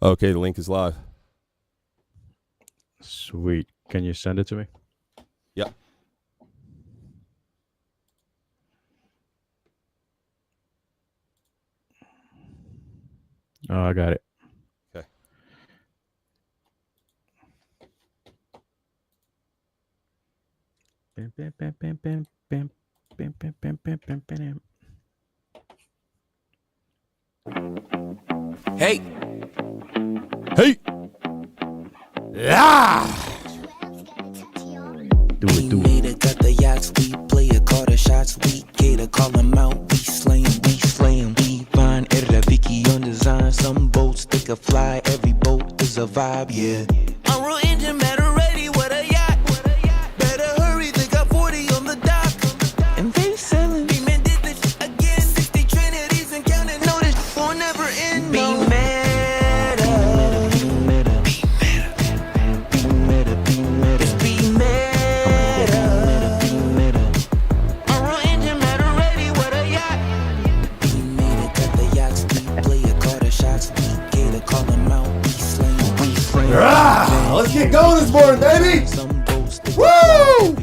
Okay, the link is live. Sweet. Can you send it to me? Yep. Oh, I got it. Okay. Bam, bam, bam, bam, bam, bam, bam, bam, bam, bam, bam, bam. Hey. Hey. Yeah. Do it, do it. Bmeta got the yachts, we play a call the shots, we gator call them out, we slaying, we find editor Vicky on design, some boats they can fly, every boat is a vibe, yeah. Unreal Engine matter ready, what a yacht, better hurry, they got 40 on the dock, and they selling. Bman did this again, 60 trinities and counting, no this won't never end, no. Let's get going this morning, baby. Woo!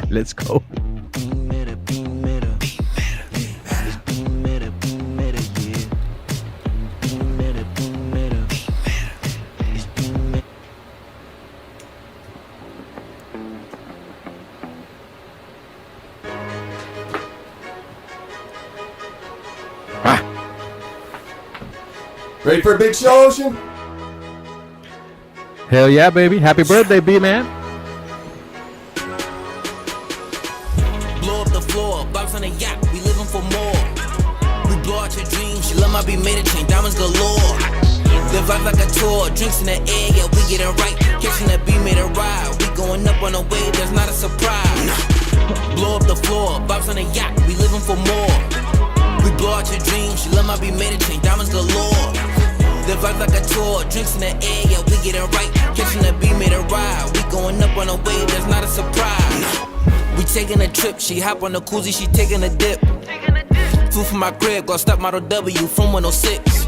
Let's go. Ready for a big show, Ocean? Hell yeah, baby. Happy birthday, B-Man. Blow up the floor, box on a yacht, we living for more. We blow out your dreams, she love my Bmeta chain, diamonds galore. The vibe like a tour, drinks in the air, yeah, we getting right. Catching that Bmeta ride, we going up on a wave, that's not a surprise. Blow up the floor, box on a yacht, we living for more. We blow out your dreams, she love my Bmeta chain, diamonds galore. The vibe like a tour, drinks in the air, yeah, we getting right. Catching that Bmeta ride, we going up on a wave, that's not a surprise. We taking a trip, she hop on the koozie, she taking a dip. Food from my crib, got stop model W from 106.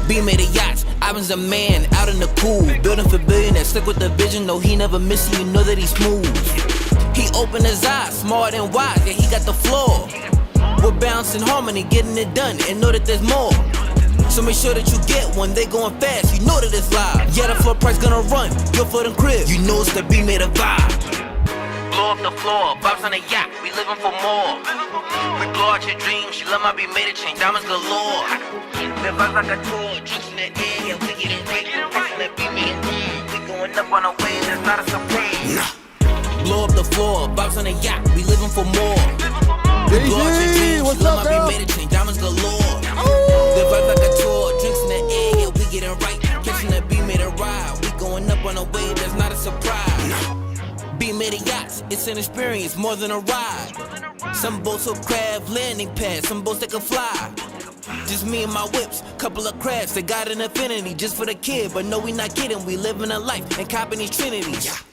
Bmeta yachts, Ivan's a man, out in the cool. Building for billionaires, stick with the vision, no he never missing, you know that he's smooth. He opened his eyes, smart and wise, yeah he got the floor. We're balancing harmony, getting it done, and know that there's more. So make sure that you get one, they going fast, you know that it's live. Yeah, the floor price gonna run, your foot and crib, you know it's the Bmeta vibe. Blow up the floor, vibes on a yacht, we living for more. We blow out your dreams, she love my Bmeta chain, diamonds galore. The vibes like a tour, drinks in the air, yeah, we get it right. Catching that Bmeta ride, we going up on a wave, that's not a surprise. Blow up the floor, vibes on a yacht, we living for more. We blow out your dreams, she love my Bmeta chain, diamonds galore. The vibe like a tour, drinks in the air, yeah, we getting right. Catching that Bmeta ride, we going up on a wave, that's not a surprise. Bmeta yachts, it's an experience more than a ride. Some boats will craft landing pads, some boats that can fly. Just me and my whips, couple of crafts, they got an affinity just for the kid. But no, we not kidding, we living a life and copping these trinities.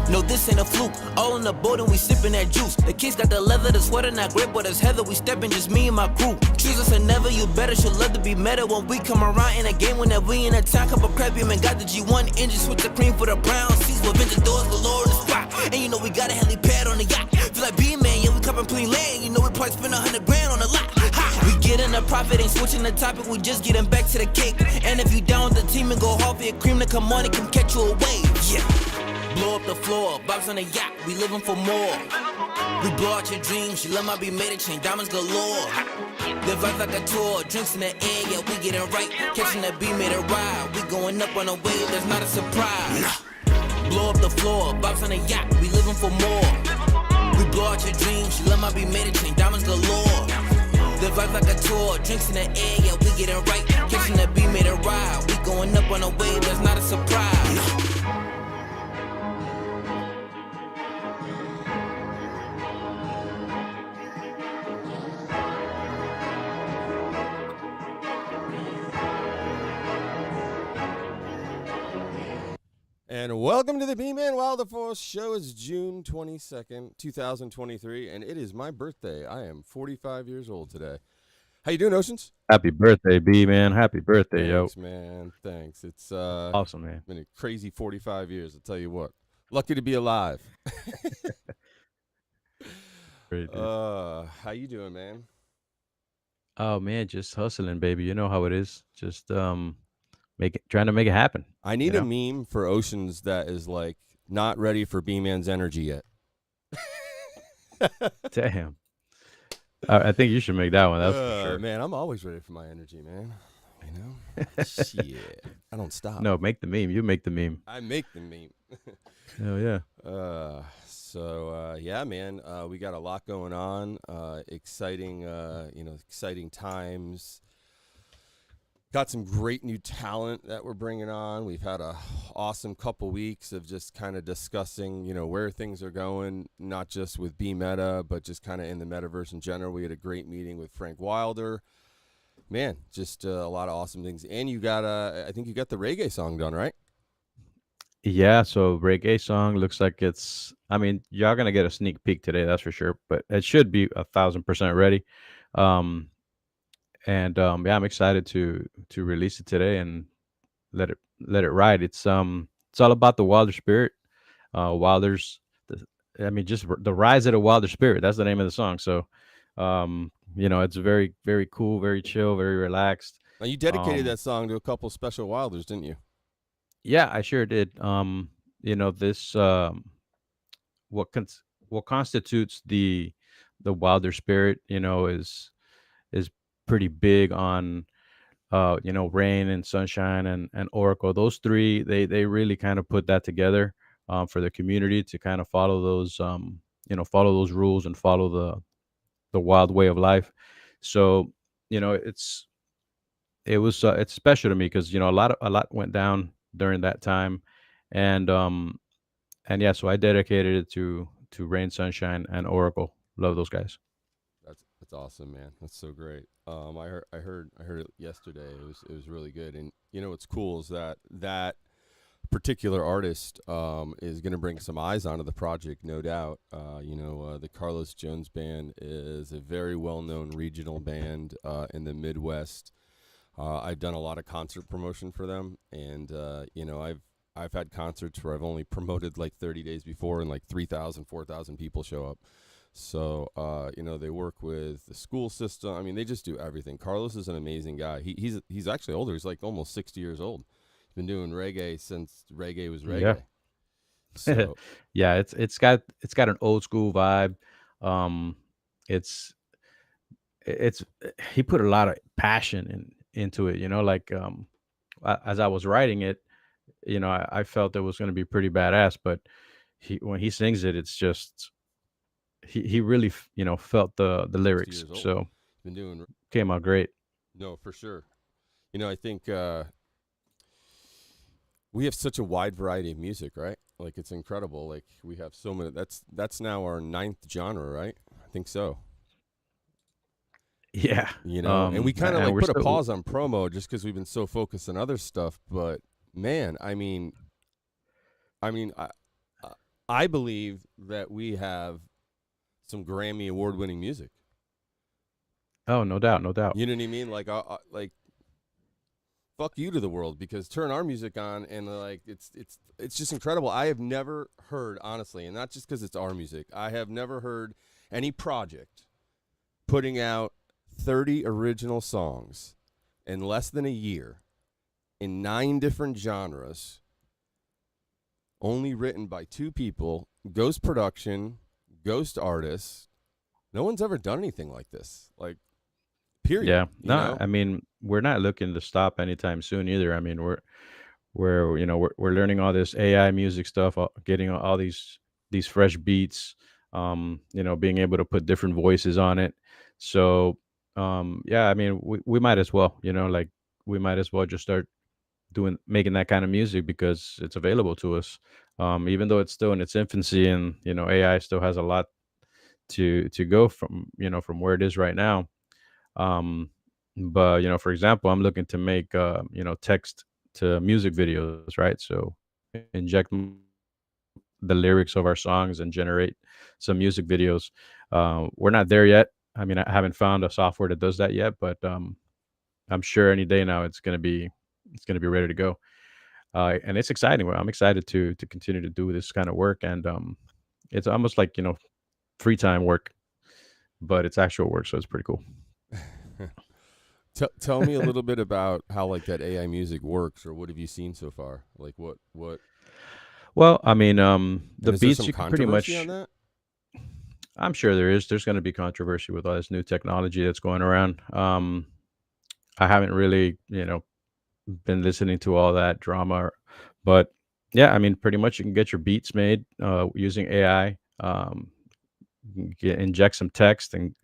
No, this ain't a fluke, all in the boat and we sipping that juice. The kids got the leather, the sweater, not grip, but it's heather, we stepping, just me and my crew. Choose us and never, you better, should love to be meta when we come around in a game. Whenever we in a town, cup of crab, man, got the G1 engine, switch the cream for the brown seats, with vintage doors galore in the spot. And you know we got a helipad on the yacht, feel like B-Man, yeah, we copping clean land, you know we probably spend 100 grand on the lot. Ha! We getting a profit, ain't switching the topic, we just getting back to the cake. And if you down with the team and go hard for your cream to come on, it can catch you a wave, yeah. Blow up the floor, bobs on a yacht, we living for more. We blow out your dreams, she love my Bmeta chain, diamonds galore. The vibe like a tour, drinks in the air, yeah, we getting right. Catching that Bmeta ride, we going up on a wave, that's not a surprise. Blow up the floor, bobs on a yacht, we living for more. We blow out your dreams, she love my Bmeta chain, diamonds galore. The vibe like a tour, drinks in the air, yeah, we getting right. Catching that Bmeta ride, we going up on a wave, that's not a surprise. And welcome to the Bman Wilder Show. It's June 22nd, 2023, and it is my birthday. I am 45 years old today. How you doing, Oceans? Happy birthday, B man. Happy birthday, yo. Thanks, man. Thanks. It's Awesome, man. been a crazy 45 years. I'll tell you what. Lucky to be alive. Great, dude. How you doing, man? Oh man, just hustling, baby. You know how it is. Just trying to make it happen. I You need a know? meme for Oceans that is like not ready for B-Man's energy yet. Damn. I think you should make that one. That's for sure. Man, I'm always ready for my energy, man. You know? Shit. I don't stop. No, make the meme. You make the meme. I make the meme. Hell yeah. Yeah, man, we got a lot going on. Exciting, exciting times. Got some great new talent that we're bringing on. We've had a awesome couple weeks of just kind of discussing, where things are going, not just with Bmeta, but just kind of in the metaverse in general. We had a great meeting with Frank Wilder. Man, just a lot of awesome things. And you got, I think you got the reggae song done, right? Yeah, so reggae song looks like y'all gonna get a sneak peek today, that's for sure. But it should be 1,000% ready. Um yeah, I'm excited to release it today and let it ride. It's all about the Wilder spirit. Wilder's just the rise of the Wilder spirit. That's the name of the song. So it's very, very cool, very chill, very relaxed. Now, you dedicated Um that song to a couple special Wilders, didn't you? yeah, I sure did. This what what constitutes the Wilder spirit, is pretty big on rain and sunshine and oracle. Those three, they really kind of put that together for the community to kind of follow those rules and follow the wild way of life. So it's special to me because a lot went down during that time. And um and yeah, so I dedicated it to rain, sunshine, and oracle. Love those guys. That's awesome, man. That's so great. I heard it yesterday. It was really good. And what's cool is that particular artist is going to bring some eyes onto the project, no doubt. The Carlos Jones Band is a very well-known regional band in the Midwest. I've done a lot of concert promotion for them, and I've had concerts where I've only promoted like 30 days before, and like 3,000, 4,000 people show up. So they work with the school system. I mean, they just do everything. Carlos is an amazing guy. He's actually older. He's like almost 60 years old. He's been doing reggae since reggae was Yeah. reggae. So Yeah, it's got an old school vibe. Um, it's it's he put a lot of passion into it. As I was writing it, I felt it was going to be pretty badass. But when he sings it, it's just he really felt the 60 lyrics. years old. So Been doing came out great. no for sure. I think we have such a wide variety of music, right? Like it's incredible. Like we have so many. That's now our ninth genre, right? I think so. Yeah. And we kind of And like we're put a still. pause on promo just because we've been so focused on other stuff. But man, I I I believe that we have some Grammy award-winning music. Oh, no doubt, no doubt. You know what I mean? Like fuck you to the world, because turn our music on and like it's just incredible. I have never heard, honestly, and not just because it's our music. I have never heard any project putting out 30 original songs in less than a year in 9 different genres, only written by 2 people, ghost production, ghost artists. No one's ever done anything like this. Like, period. Yeah. You No, know? I mean, we're not looking to stop anytime soon either. I mean, we're learning all this AI music stuff, getting all these fresh beats, being able to put different voices on it. So, yeah, I mean, we might as well, like we might as well just start making that kind of music because it's available to us. Even though it's still in its infancy, and AI still has a lot to go from where it is right now. um but for example, I'm looking to make text to music videos, right? So inject the lyrics of our songs and generate some music videos. We're not there yet. I mean, I haven't found a software that does that yet, but I'm sure any day now it's gonna be ready to go. And it's exciting. I'm excited to continue to do this kind of work, and it's almost like free time work, but it's actual work, so it's pretty cool. Tell me a little bit about how like that AI music works, or what have you seen so far? Like what Well, I mean, the and is there beats some you can pretty controversy on much. that? I'm sure there is. There's going to be controversy with all this new technology that's going around. I haven't really, been listening to all that drama, but yeah, I mean, pretty much you can get your beats made using AI. You can inject some text and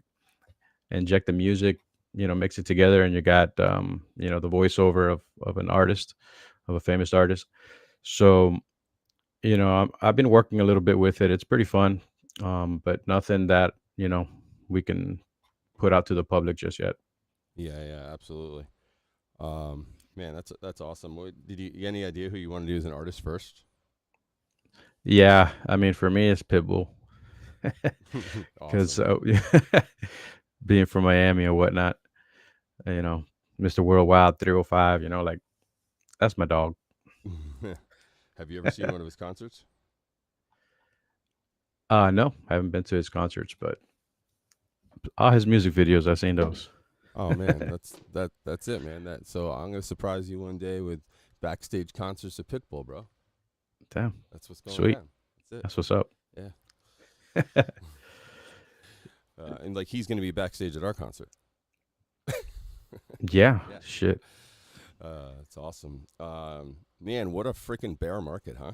inject the music, mix it together, and you got the voiceover of an artist, of a famous artist. So I've been working a little bit with it. It's pretty fun, but nothing that we can put out to the public just yet. Yeah, absolutely. Man, that's awesome. Did you any idea who you want to do as an artist first? Yeah, I mean, for me, it's Pitbull because Awesome. being from Miami or whatnot, you know, Mr. Worldwide 305, like that's my dog. Have you ever seen one of his concerts? No, I haven't been to his concerts, but all his music videos, I've seen those. Oh man, that's it, man. So I'm gonna surprise you one day with backstage concerts at Pitbull, bro. Damn, That's what's going sweet. down. That's That's what's up. it. Yeah. And like he's gonna be backstage at our concert. Yeah, Yeah. shit. It's awesome. Man, what a freaking bear market, huh?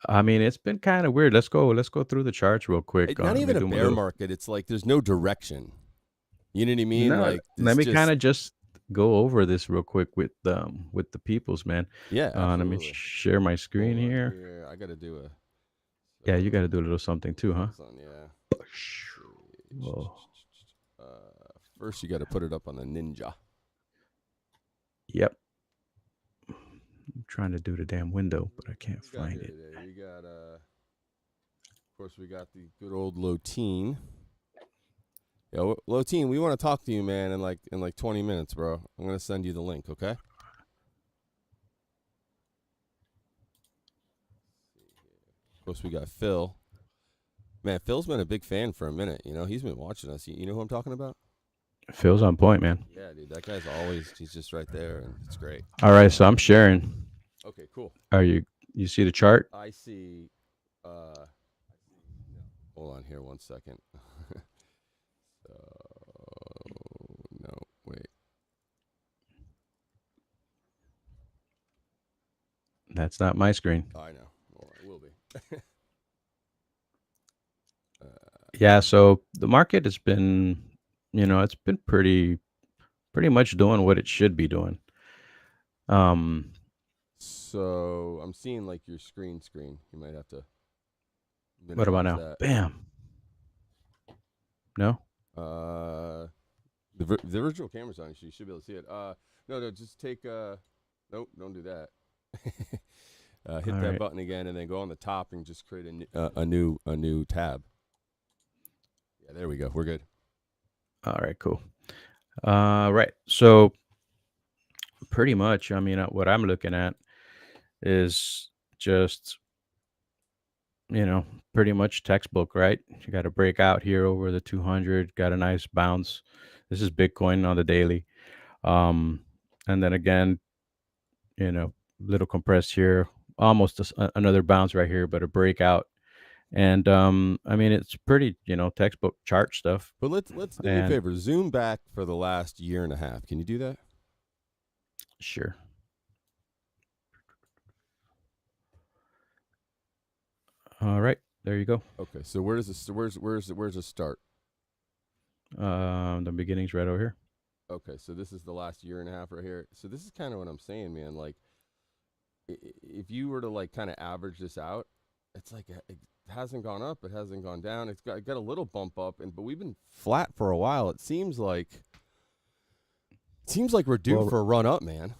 I mean, it's been kind of weird. Let's go through the charts real quick. Not Let me even a do a bear little. market. It's like there's no direction. You know what I mean? No, Like let it's me just kind of just go over this real quick with the peoples, man. yeah, Let me absolutely. share my screen Hold on here. here. I gotta do a Yeah, you got to so do a little something too, huh? hold on, yeah. Oh, First you gotta put it up on the Ninja. yep. I'm trying to do the damn window, but I can't What we got find here it. today? We got of course we got the good old Lotine. Yeah, Lotine, we want to talk to you, man, in like 20 minutes, bro. I'm gonna send you the link, okay? Of course we got Phil. Man, Phil's been a big fan for a minute. He's been watching us. You know who I'm talking about? Feels on point, man. Yeah, dude. That guy's he's just right there, and it's great. All right, so I'm sharing. Okay, cool. Are you see the chart? I see. Hold on here 1 second. So, no, wait. That's not my screen. I know. Well, it will be. Yeah, so the market has been, it's been pretty much doing what it should be doing. So I'm seeing like your screen. You might have to What about minimize now? that. Bam. No? The virtual camera's on, so you should be able to see it. No, just take. Nope, don't do that. Hit All that right. button again, and then go on the top and just create a new tab. Yeah, there we go. We're good. All right, cool. Right. So pretty much, I mean, what I'm looking at is just, pretty much textbook, right? You got to break out here over the 200, got a nice bounce. This is Bitcoin on the daily. And then again, little compressed here, almost another bounce right here, but a breakout. And I mean, it's pretty, textbook chart stuff. But let's do me a And favor. Zoom back for the last year and a half. Can you do that? sure. All right, there you go. Okay. So where's the start? The beginning's right over here. Okay. So this is the last year and a half right here. So this is kind of what I'm saying, man. Like, if you were to like kind of average this out, it's like it hasn't gone up, it hasn't gone down. It got a little bump up, but we've been flat for a while. It seems like we're due Well, for a run up, man.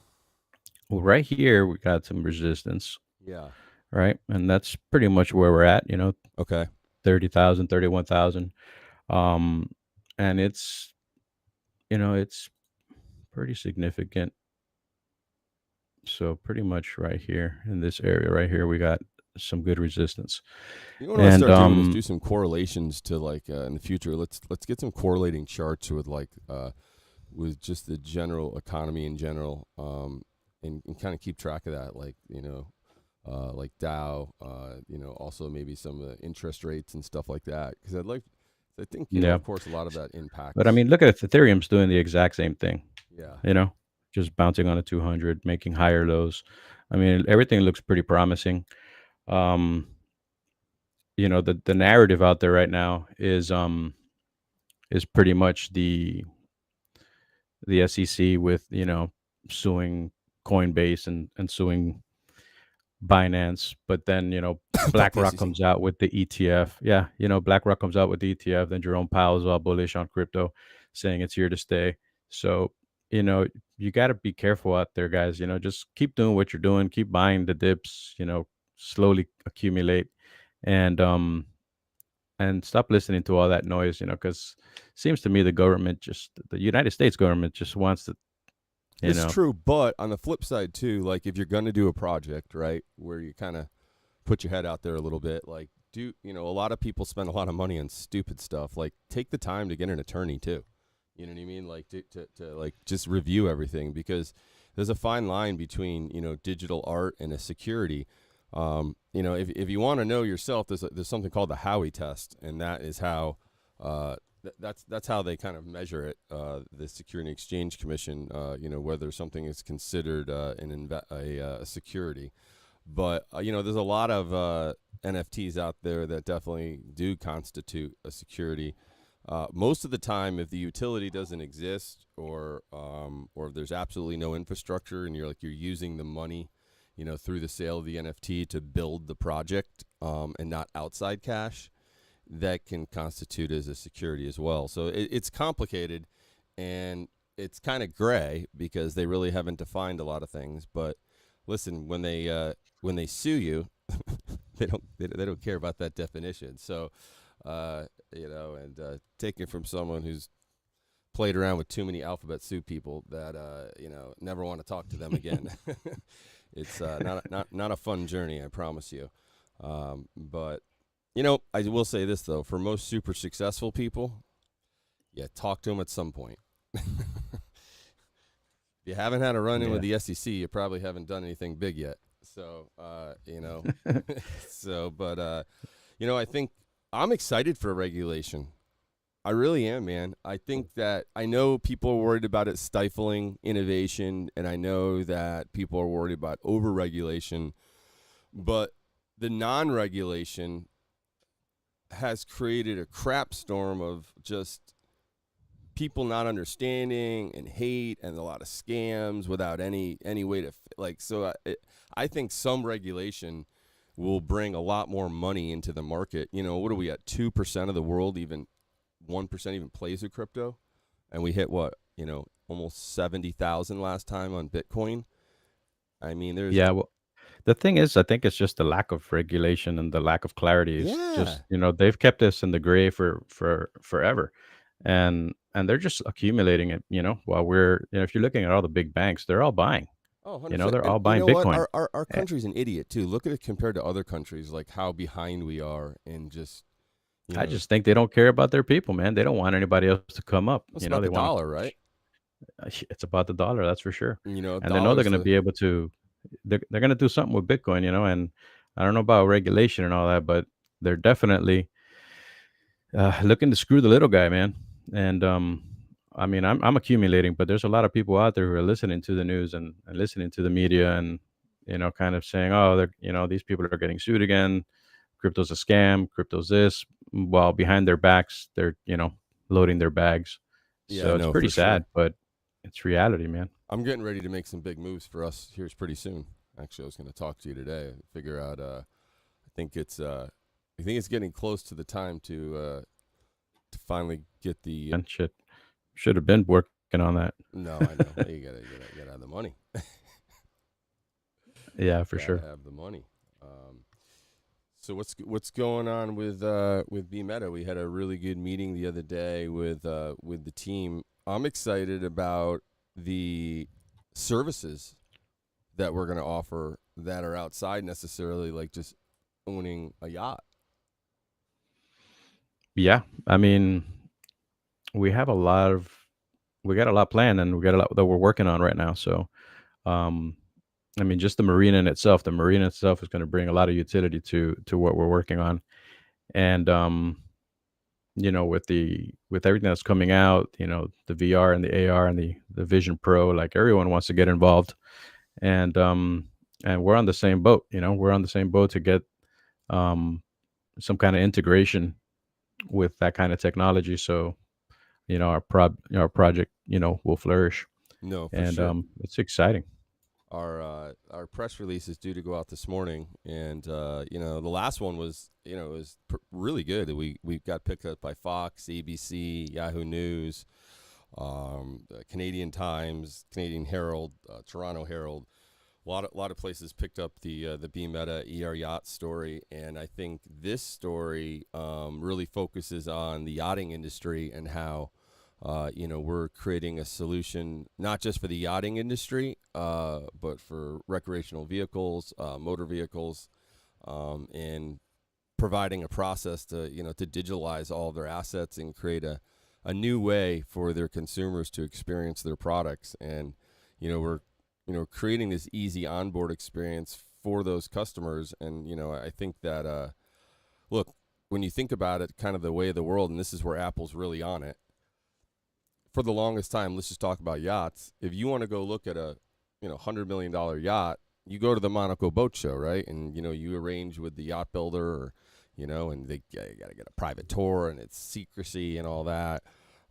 well, right here we got some resistance, Yeah. right? And that's pretty much where we're at, Okay. 30,000, 31,000. um, and it's pretty significant. So pretty much right here in this area right here, we got some good resistance. You know what I And start doing is do some correlations to like in the future. Let's get some correlating charts with like with just the general economy in general, and kind of keep track of that. Like like Dow, also maybe some interest rates and stuff like that. Because I think yeah, of course, a lot of that but I impacts. mean, look at it. Ethereum's doing the exact same thing. Yeah, You know, just bouncing on a 200, making higher lows. I mean, everything looks pretty promising. Um, the narrative out there right now is pretty much the SEC with suing Coinbase and suing Binance, but then fuck the BlackRock SEC. comes out with the ETF. Yeah, BlackRock comes out with the ETF. Then Jerome Powell's all bullish on crypto, saying it's here to stay. So you know you got to be careful out there, guys. Just keep doing what you're doing. Keep buying the dips. Slowly accumulate, and stop listening to all that noise. Because seems to me the United States government just wants to. You It's know, true, but on the flip side too, like if you're going to do a project, right, where you kind of put your head out there a little bit, like a lot of people spend a lot of money on stupid stuff. Like take the time to get an attorney too. You know what I mean? Like to like just review everything, because there's a fine line between digital art and a security. If you want to know yourself, there's something called the Howey test, and that is how that's how they kind of measure it. The Security and Exchange Commission, whether something is considered a security. But there's a lot of NFTs out there that definitely do constitute a security. Most of the time, if the utility doesn't exist, or if there's absolutely no infrastructure, and you're using the money, through the sale of the NFT to build the project, and not outside cash, that can constitute as a security as well. So it's complicated, and it's kind of gray because they really haven't defined a lot of things. But listen, when they sue you, they don't care about that definition. So taking it from someone who's played around with too many alphabet soup people that never want to talk to them again. It's not a fun journey, I promise you. But I will say this though: for most super successful people, talk to them at some point. If you haven't had a run-in with the SEC, you probably haven't done anything big yet. So, I think I'm excited for regulation. I really am, man. I think that I know people are worried about it stifling innovation, and I know that people are worried about over-regulation, but the non-regulation has created a crap storm of just people not understanding and hate and a lot of scams without any way to so I think some regulation will bring a lot more money into the market. What are we at? 2% of the world, even 1% even plays with crypto, and we hit what, almost 70,000 last time on Bitcoin. I mean, there's well, the thing is, I think it's just the lack of regulation and the lack of clarity is just, they've kept us in the gray for forever. And they're just accumulating it, while if you're looking at all the big banks, they're all buying. Oh, 100%. They're And all you buying know what? Bitcoin. Our country's an idiot too. Look at it compared to other countries, like how behind we are, and just I just think they don't care about their people, man. They don't want anybody else to come up. it's about They the want dollar, right? it's about the dollar, that's for sure. And they know they're dollar's going to be able to they're going to do something with Bitcoin, and I don't know about regulation and all that, but they're definitely looking to screw the little guy, man. And I mean, I'm accumulating, but there's a lot of people out there who are listening to the news and listening to the media, and kind of saying, oh, they're these people are getting sued again. Crypto's a scam. Crypto's this. While behind their backs, they're loading their bags. So it's pretty sad, but it's reality, man. I'm getting ready to make some big moves for us here pretty soon. Actually, I was going to talk to you today. Figure out. I think it's getting close to the time to finally get the. And shit, should have been working on that. No, I know. You gotta get out of the money. Yeah, for sure. Have the money. So what's going on with Bmeta? We had a really good meeting the other day with the team. I'm excited about the services that we're going to offer that are outside necessarily like just owning a yacht. Yeah, I mean, we have a lot of we got a lot planned, and we got a lot that we're working on right now. So, um, I mean, just the marina itself is going to bring a lot of utility to what we're working on, and with everything that's coming out, the VR and the AR and the Vision Pro, like everyone wants to get involved, and we're on the same boat. We're on the same boat to get um, some kind of integration with that kind of technology. So our project will flourish, No, for and sure. it's exciting. Our press release is due to go out this morning, and the last one was really good. We got picked up by Fox, ABC, Yahoo News, Canadian Times, Canadian Herald, Toronto Herald. A lot of places picked up the Bmeta yacht story, and I think this story really focuses on the yachting industry and how we're creating a solution not just for the yachting industry, but for recreational vehicles, motor vehicles, and providing a process to digitalize all of their assets and create a new way for their consumers to experience their products. And we're creating this easy onboard experience for those customers. And I think that look, when you think about it, kind of the way of the world, and this is where Apple's really on it. For the longest time, let's just talk about yachts. If you want to go look at a $100 million yacht, you go to the Monaco Boat Show, right? And you arrange with the yacht builder, or and they you got to get a private tour, and it's secrecy and all that.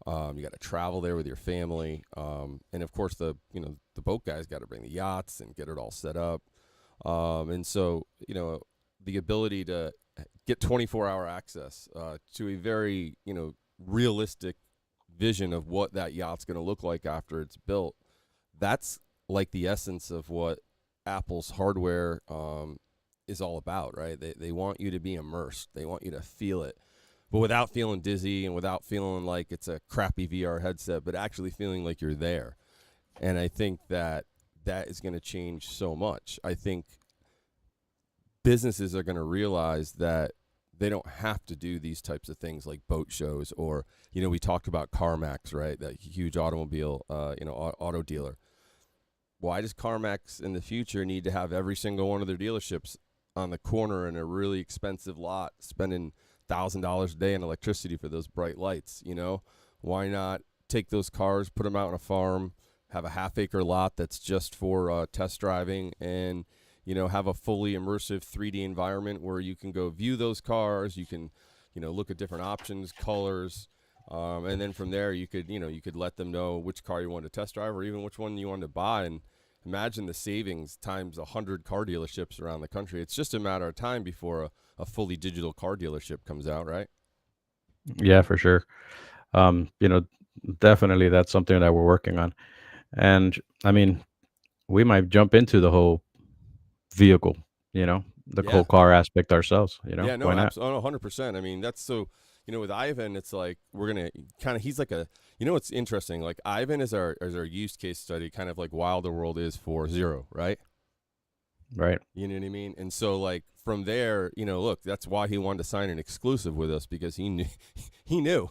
You got to travel there with your family, and of course the boat guys got to bring the yachts and get it all set up. And so the ability to get 24-hour access to a very realistic vision of what that yacht's going to look like after it's built. That's like the essence of what Apple's hardware is all about, right? They want you to be immersed. They want you to feel it, but without feeling dizzy and without feeling like it's a crappy VR headset, but actually feeling like you're there. And I think that is going to change so much. I think businesses are going to realize that they don't have to do these types of things like boat shows, or we talked about CarMax, right? That huge automobile auto dealer. Why does CarMax in the future need to have every single one of their dealerships on the corner in a really expensive lot, spending $1,000 a day in electricity for those bright lights? Why not take those cars, put them out on a farm, have a half-acre lot that's just for test driving, and have a fully immersive 3D environment where you can go view those cars. You can, look at different options, colors, and then from there you could let them know which car you want to test drive, or even which one you want to buy. And imagine the savings times 100 car dealerships around the country. It's just a matter of time before a fully digital car dealership comes out, right? Yeah, for sure. Definitely that's something that we're working on. And I mean, we might jump into the whole vehicle, the Yeah. whole car aspect ourselves, Yeah, no, why not? absolutely, 100%. I mean, that's so, with Ivan, it's like we're going to kind of, he's like what's interesting? Like Ivan is our use case study, kind of like Wilder World is for Zero, right? Right. You know what I mean? And so like from there, look, that's why he wanted to sign an exclusive with us, because he knew, he knew,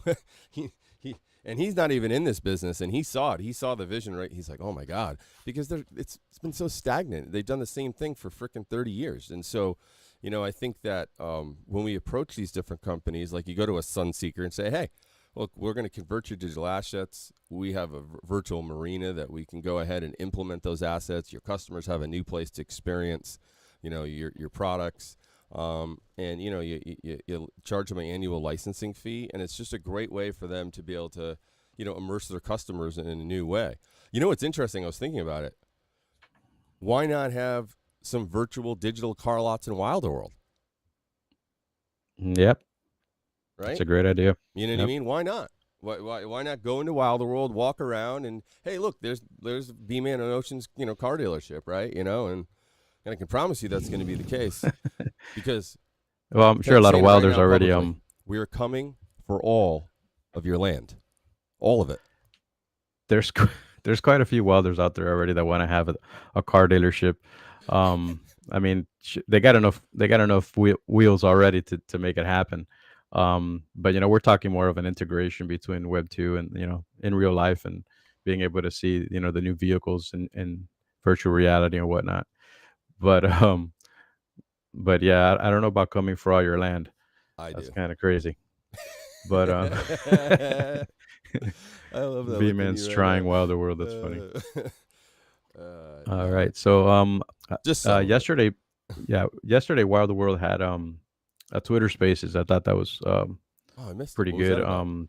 and he's not even in this business, and he saw it. He saw the vision, right? He's like, oh my God, because it's been so stagnant. They've done the same thing for freaking 30 years. And so, I think that when we approach these different companies, like you go to a Sunseeker and say, hey, look, we're going to convert your digital assets. We have a virtual marina that we can go ahead and implement those assets. Your customers have a new place to experience, your products. And you charge them an annual licensing fee, and it's just a great way for them to be able to, immerse their customers in a new way. What's interesting? I was thinking about it. Why not have some virtual digital car lots in Wilder World? Yep. Right? It's a great idea. You know what I mean? Why not? Why not go into Wilder World, walk around, and hey, look, there's Bman and Ocean's car dealership, right? And I can promise you that's going to be the case, because Well, I'm sure a lot of Saying it right wilders now already. publicly. We are coming for all of your land, all of it. There's there's quite a few welders out there already that want to have a car dealership. I mean, they got enough wheels already to make it happen. But we're talking more of an integration between Web 2 and in real life, and being able to see the new vehicles in virtual reality and whatnot. But but yeah, I don't know about coming for all your land. I That's do. kind of crazy. But I love that B look in Man's you trying right Wilder World. That's funny. All No, right. So just some of it. yesterday Wilder World had a Twitter Spaces. I thought that was Oh, I missed it. pretty What was good. that about?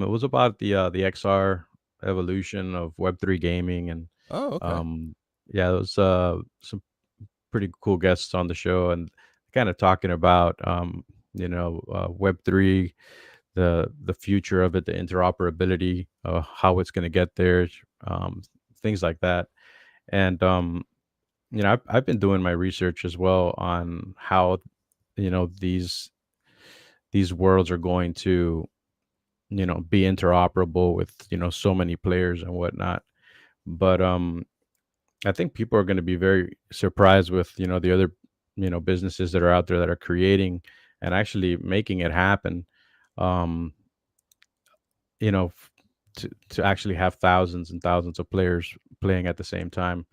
It was about the XR evolution of Web3 gaming, and Oh, okay. yeah, there was some pretty cool guests on the show, and kind of talking about Web3, the future of it, the interoperability, how it's going to get there, um, things like that. And I've been doing my research as well on how these worlds are going to be interoperable with so many players and whatnot. But I think people are going to be very surprised with the other businesses that are out there that are creating and actually making it happen. Um, you know, f- to actually have thousands and thousands of players playing at the same time.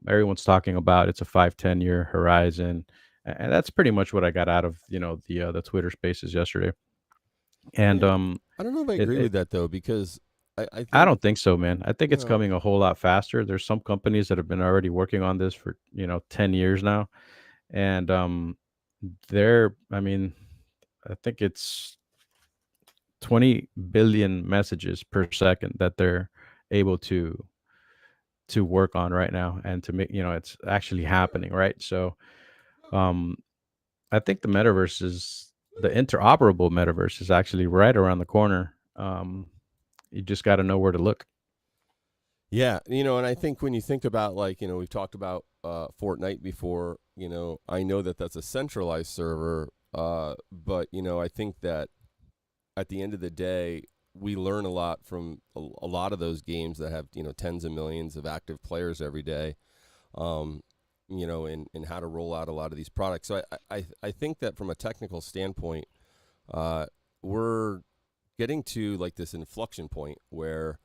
Everyone's talking about it's a 5-10 year horizon, and that's pretty much what I got out of the Twitter Spaces yesterday. And Yeah, I don't know if I it, agree it with that though, because I I think don't think so, man. I think it's no. coming a whole lot faster. There's some companies that have been already working on this for 10 years now, and I mean, I think it's 20 billion messages per second that they're able to work on right now, and to make it's actually happening, right? So um I think the interoperable metaverse is actually right around the corner. You just got to know where to look. Yeah, and I think when you think about, like, we've talked about Fortnite before. I know that that's a centralized server, but I think that at the end of the day, we learn a lot from a lot of those games that have tens of millions of active players every day. Um, and how to roll out a lot of these products. So I think that from a technical standpoint, we're getting to like this inflection point where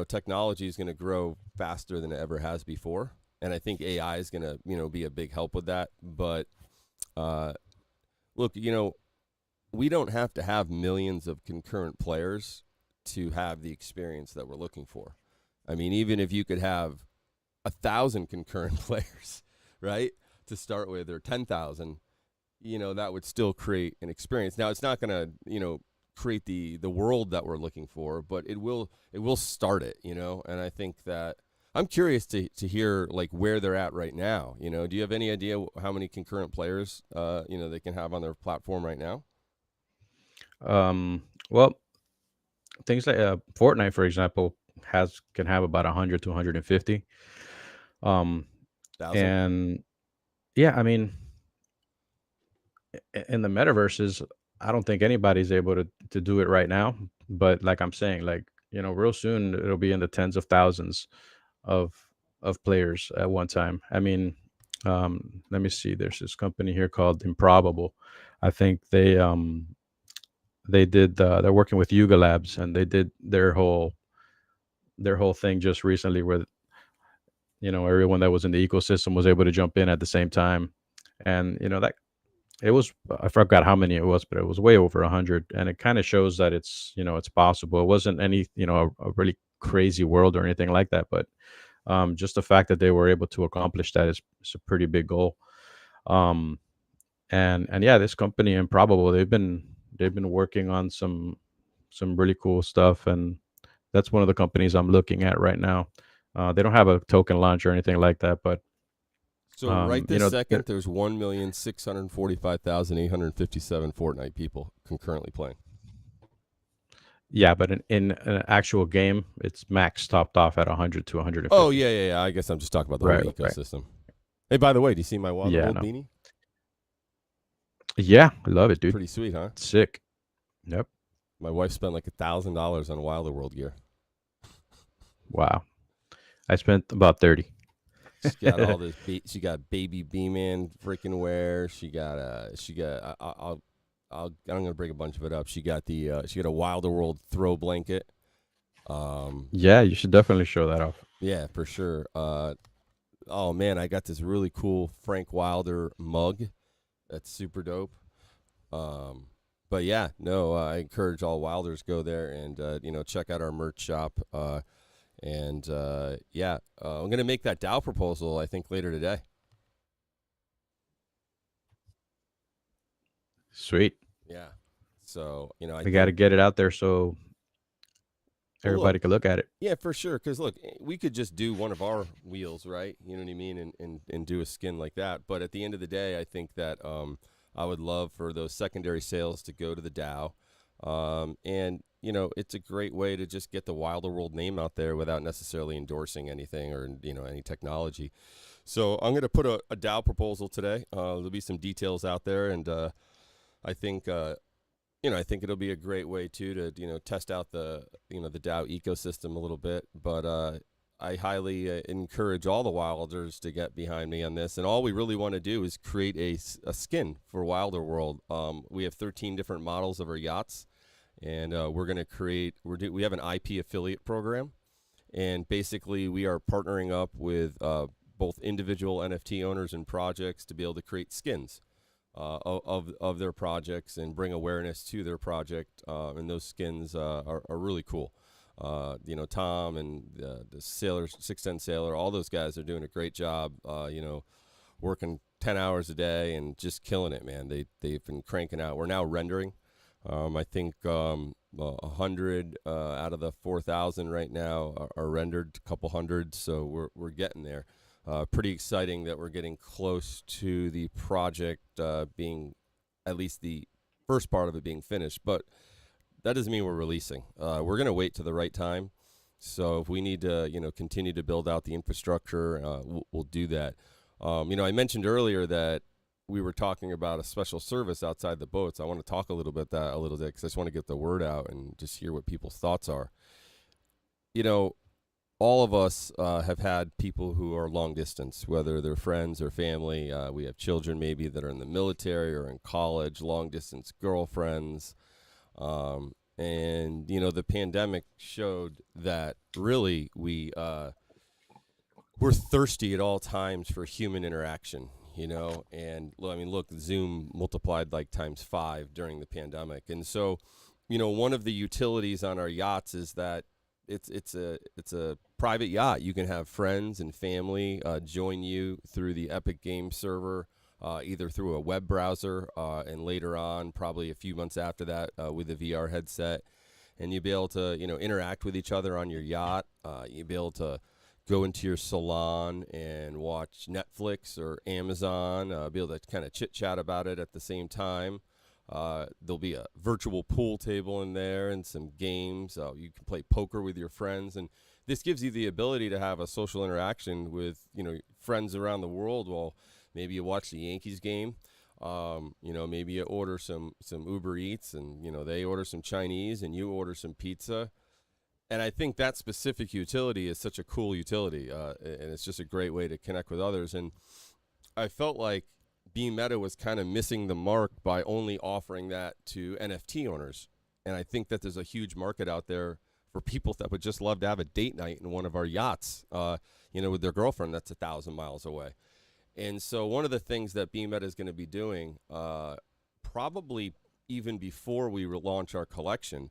technology is going to grow faster than it ever has before, and I think AI is going to be a big help with that. But uh, look, we don't have to have millions of concurrent players to have the experience that we're looking for. I mean, even if you could have 1,000 concurrent players, right, to start with, or 10,000, that would still create an experience. Now, it's not going to, create the world that we're looking for, but it will start it, And I think that I'm curious to hear like where they're at right now. Do you have any idea how many concurrent players they can have on their platform right now? Well, things like Fortnite, for example, can have about 100 to 150. Um, 1,000? and yeah, I mean, in the metaverses, I don't think anybody's able to do it right now. But like I'm saying, like real soon it'll be in the tens of thousands of players at one time. I mean, let me see. There's this company here called Improbable. I think they're working with Yuga Labs, and they did their whole thing just recently, where everyone that was in the ecosystem was able to jump in at the same time. And that it was, I forgot how many it was, but it was way over 100, and it kind of shows that it's possible. It wasn't any a really crazy world or anything like that, but just the fact that they were able to accomplish that is a pretty big goal. um and yeah, this company Improbable, they've been working on some really cool stuff, and that's one of the companies I'm looking at right now. They don't have a token launch or anything like that, but So right this they're- second, there's 1,645,857 Fortnite people concurrently playing. yeah, but in an actual game, it's max topped off at 100 to 150. Oh yeah. I guess I'm just talking about the whole Right. ecosystem. Hey, by the way, do you see my Wild Yeah, World no. beanie? Yeah, I love it, dude. Pretty sweet, huh? Sick. Yep. My wife spent like $1,000 on Wilder World gear. Wow. I spent about 30. She got all this. She got baby Bman freaking wear. She got I'm gonna bring a bunch of it up. She got a Wilder World throw blanket. Yeah, you should definitely show that off. Yeah, for sure. Oh man, I got this really cool Frank Wilder mug. That's super dope. But yeah, no, I encourage all Wilders go there and check out our merch shop. Yeah, I'm gonna make that DAO proposal I think later today. Sweet. Yeah. So I We got to get it out there so Well, everybody look, can look at it. yeah, for sure. Because look, we could just do one of our wheels, right? You know what I mean, and do a skin like that. But at the end of the day, I think that I would love for those secondary sales to go to the DAO, and it's a great way to just get the Wilder World name out there without necessarily endorsing anything or any technology. So I'm going to put a DAO proposal today. There'll be some details out there, and I think. I think it'll be a great way too to test out the the DAO ecosystem a little bit. But I highly encourage all the Wilders to get behind me on this. And all we really want to do is create a skin for Wilder World. We have 13 different models of our yachts, and we're going to create. We have an IP affiliate program, and basically we are partnering up with both individual NFT owners and projects to be able to create skins. Of their projects and bring awareness to their project, and those skins are really cool. Tom and the Sailor 610 Sailor, all those guys are doing a great job. Working 10 hours a day and just killing it, man. They've been cranking out. We're now rendering. I think 100 out of the 4,000 right now are rendered, a couple hundred. So we're getting there. Pretty exciting that we're getting close to the project being, at least the first part of it being finished. But that doesn't mean we're releasing. We're going to wait to the right time. So if we need to, continue to build out the infrastructure, we'll do that. I mentioned earlier that we were talking about a special service outside the boats. I want to talk a little bit because I just want to get the word out and just hear what people's thoughts are. All of us have had people who are long distance, whether they're friends or family. We have children maybe that are in the military or in college, long distance girlfriends. The pandemic showed that really we're thirsty at all times for human interaction, and look, Zoom multiplied like times 5 during the pandemic. And so, one of the utilities on our yachts is that it's a private yacht. You can have friends and family join you through the Epic Game server, either through a web browser, and later on, probably a few months after that, with a VR headset. And you'll be able to interact with each other on your yacht. You'll be able to go into your salon and watch Netflix or Amazon. Be able to kind of chit chat about it at the same time. There'll be a virtual pool table in there and some games. You can play poker with your friends, and this gives you the ability to have a social interaction with friends around the world while maybe you watch the Yankees game. Maybe you order some Uber Eats, and they order some Chinese and you order some pizza. And I think that specific utility is such a cool utility, and it's just a great way to connect with others. And I felt like Bmeta was kind of missing the mark by only offering that to NFT owners. And I think that there's a huge market out there for people that would just love to have a date night in one of our yachts, with their girlfriend that's 1,000 miles away. And so one of the things that Bmeta is going to be doing, probably even before we launch our collection,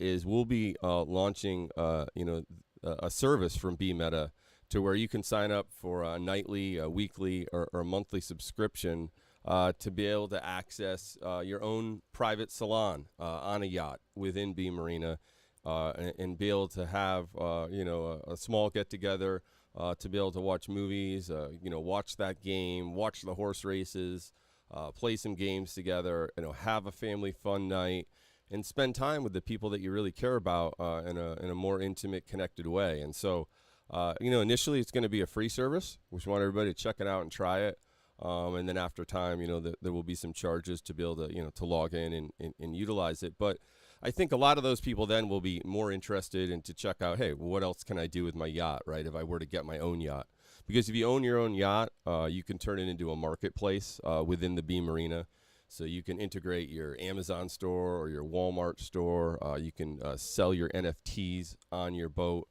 is we'll be launching, a service from Bmeta to where you can sign up for a nightly, a weekly, or a monthly subscription to be able to access your own private salon on a yacht within B Marina, and be able to have a small get together to be able to watch movies, watch that game, watch the horse races, play some games together, have a family fun night, and spend time with the people that you really care about in a more intimate, connected way. And so, initially it's going to be a free service. We just want everybody to check it out and try it. And then after time, there will be some charges to be able to, to log in and utilize it. But I think a lot of those people then will be more interested in to check out, hey, what else can I do with my yacht, right? If I were to get my own yacht. Because if you own your own yacht, you can turn it into a marketplace within the B Marina. So you can integrate your Amazon store or your Walmart store. You can sell your NFTs on your boat.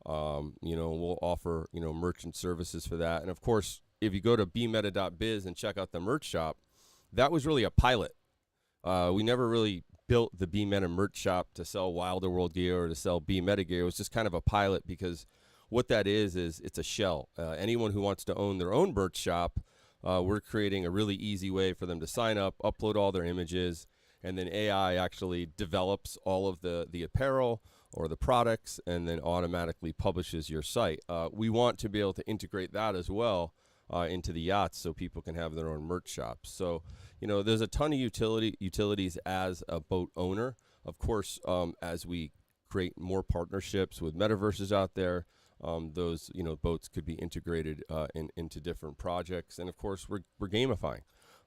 We'll offer, merchant services for that. And of course, if you go to bmeta.biz and check out the merch shop, that was really a pilot. We never really built the Bmeta merch shop to sell Wilder World gear or to sell Bmeta gear. It was just kind of a pilot because what that is it's a shell. Anyone who wants to own their own merch shop, we're creating a really easy way for them to sign up, upload all their images, and then AI actually develops all of the apparel or the products and then automatically publishes your site. We want to be able to integrate that as well into the yachts so people can have their own merch shops. So, there's a ton of utilities as a boat owner. Of course, as we create more partnerships with metaverses out there, those boats could be integrated into different projects. And of course, we're gamifying.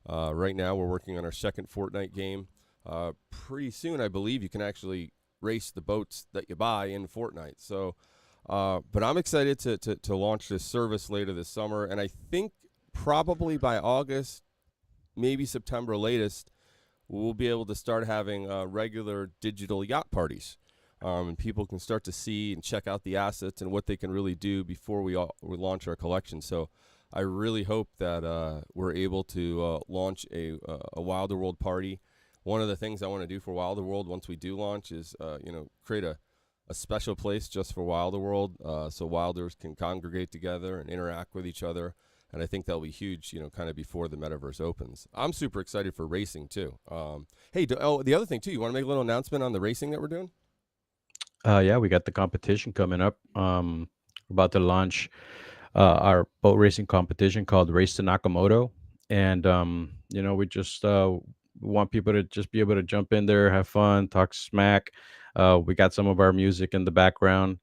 Right now, we're working on our second Fortnite game. Pretty soon, I believe you can actually race the boats that you buy in Fortnite. So, but I'm excited to launch this service later this summer. And I think probably by August, maybe September latest, we'll be able to start having regular digital yacht parties. And people can start to see and check out the assets and what they can really do before we launch our collection. So I really hope that we're able to launch a Wilder World party. One of the things I want to do for Wilder World once we do launch is, create a special place just for Wilder World so Wilders can congregate together and interact with each other. And I think that'll be huge, kind of before the metaverse opens. I'm super excited for racing, too. Hey, the other thing, too, you want to make a little announcement on the racing that we're doing? Yeah, we got the competition coming up. About to launch our boat racing competition called Race to Nakamoto. And, we just want people to just be able to jump in there, have fun, talk smack. We got some of our music in the background.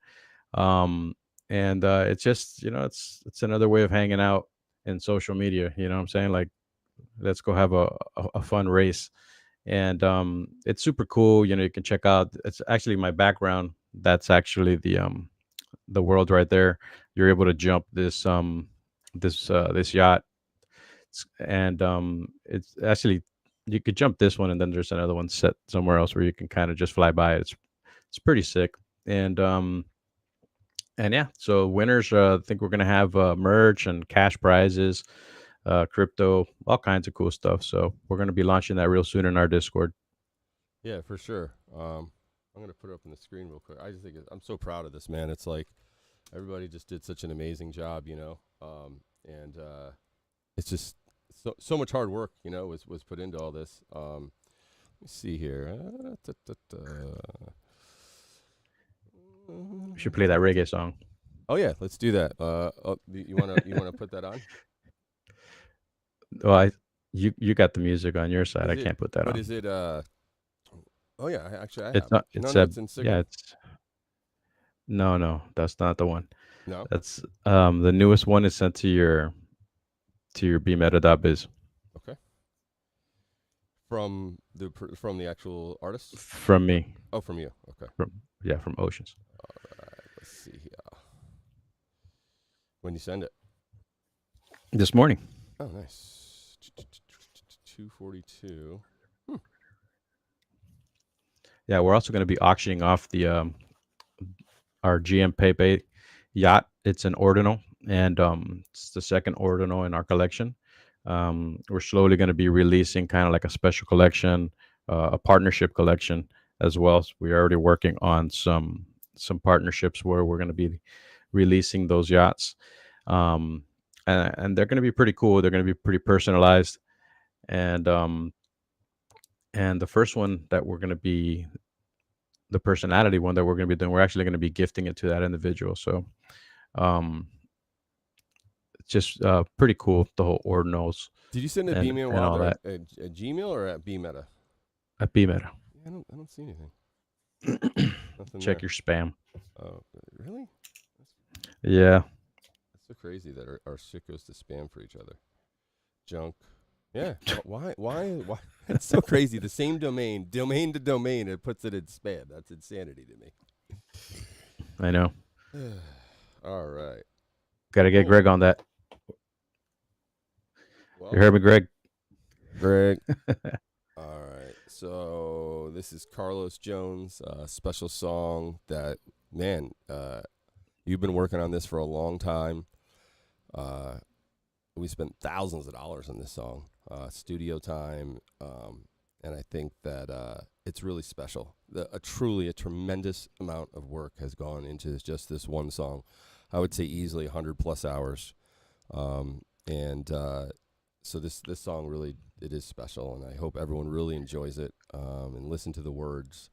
And it's just, it's another way of hanging out in social media. You know what I'm saying? Like, let's go have a fun race. And it's super cool. You can check out, it's actually my background. That's actually the world right there. You're able to jump this yacht. And it's actually, you could jump this one, and then there's another one set somewhere else where you can kind of just fly by. It's pretty sick. And yeah, so winners, I think we're gonna have merch and cash prizes, crypto, all kinds of cool stuff. So we're gonna be launching that real soon in our Discord. Yeah, for sure. I'm going to put it up on the screen real quick. I just think I'm so proud of this, man. It's like everybody just did such an amazing job, and it's just so much hard work, was put into all this. Let me see here. We should play that reggae song. Oh yeah, let's do that. You wanna put that on? Well, you got the music on your side. I can't put that on. But is it? Oh yeah, actually I have. It's not. It's no, it's in Signal. yeah. It's no. That's not the one. No. That's the newest one is sent to your bmeta.biz. Okay. From the actual artist? From me. Oh, from you. Okay. From Oceans. All right. Let's see here. When you send it? This morning. Oh, nice. 242. Yeah, we're also going to be auctioning off our GM Pepe yacht. It's an ordinal, and it's the second ordinal in our collection. We're slowly going to be releasing kind of like a special collection, a partnership collection as well. So we're already working on some partnerships where we're going to be releasing those yachts, and they're going to be pretty cool. They're going to be pretty personalized, and the first one that we're going to be, the personality one that we're going to be doing, we're actually going to be gifting it to that individual. So it's just pretty cool, the whole ordinals. Did you send a Bman Wilder at Gmail or at Bmeta? At Bmeta. I don't see anything. Check your spam. Oh, really? Yeah. It's so crazy that our shit goes to spam for each other. Junk. Yeah. Why? It's so crazy. The same domain to domain, it puts it in spam. That's insanity to me. I know. All right. Got to get Greg on that. Well, You heard me, Greg? Greg. All right. So this is Carlos Jones, a special song that, man, you've been working on this for a long time. We spent thousands of dollars on this song, studio time, and I think that it's really special. A tremendous amount of work has gone into just this one song. I would say easily 100+ hours, so this song really, it is special, and I hope everyone really enjoys it and listen to the words.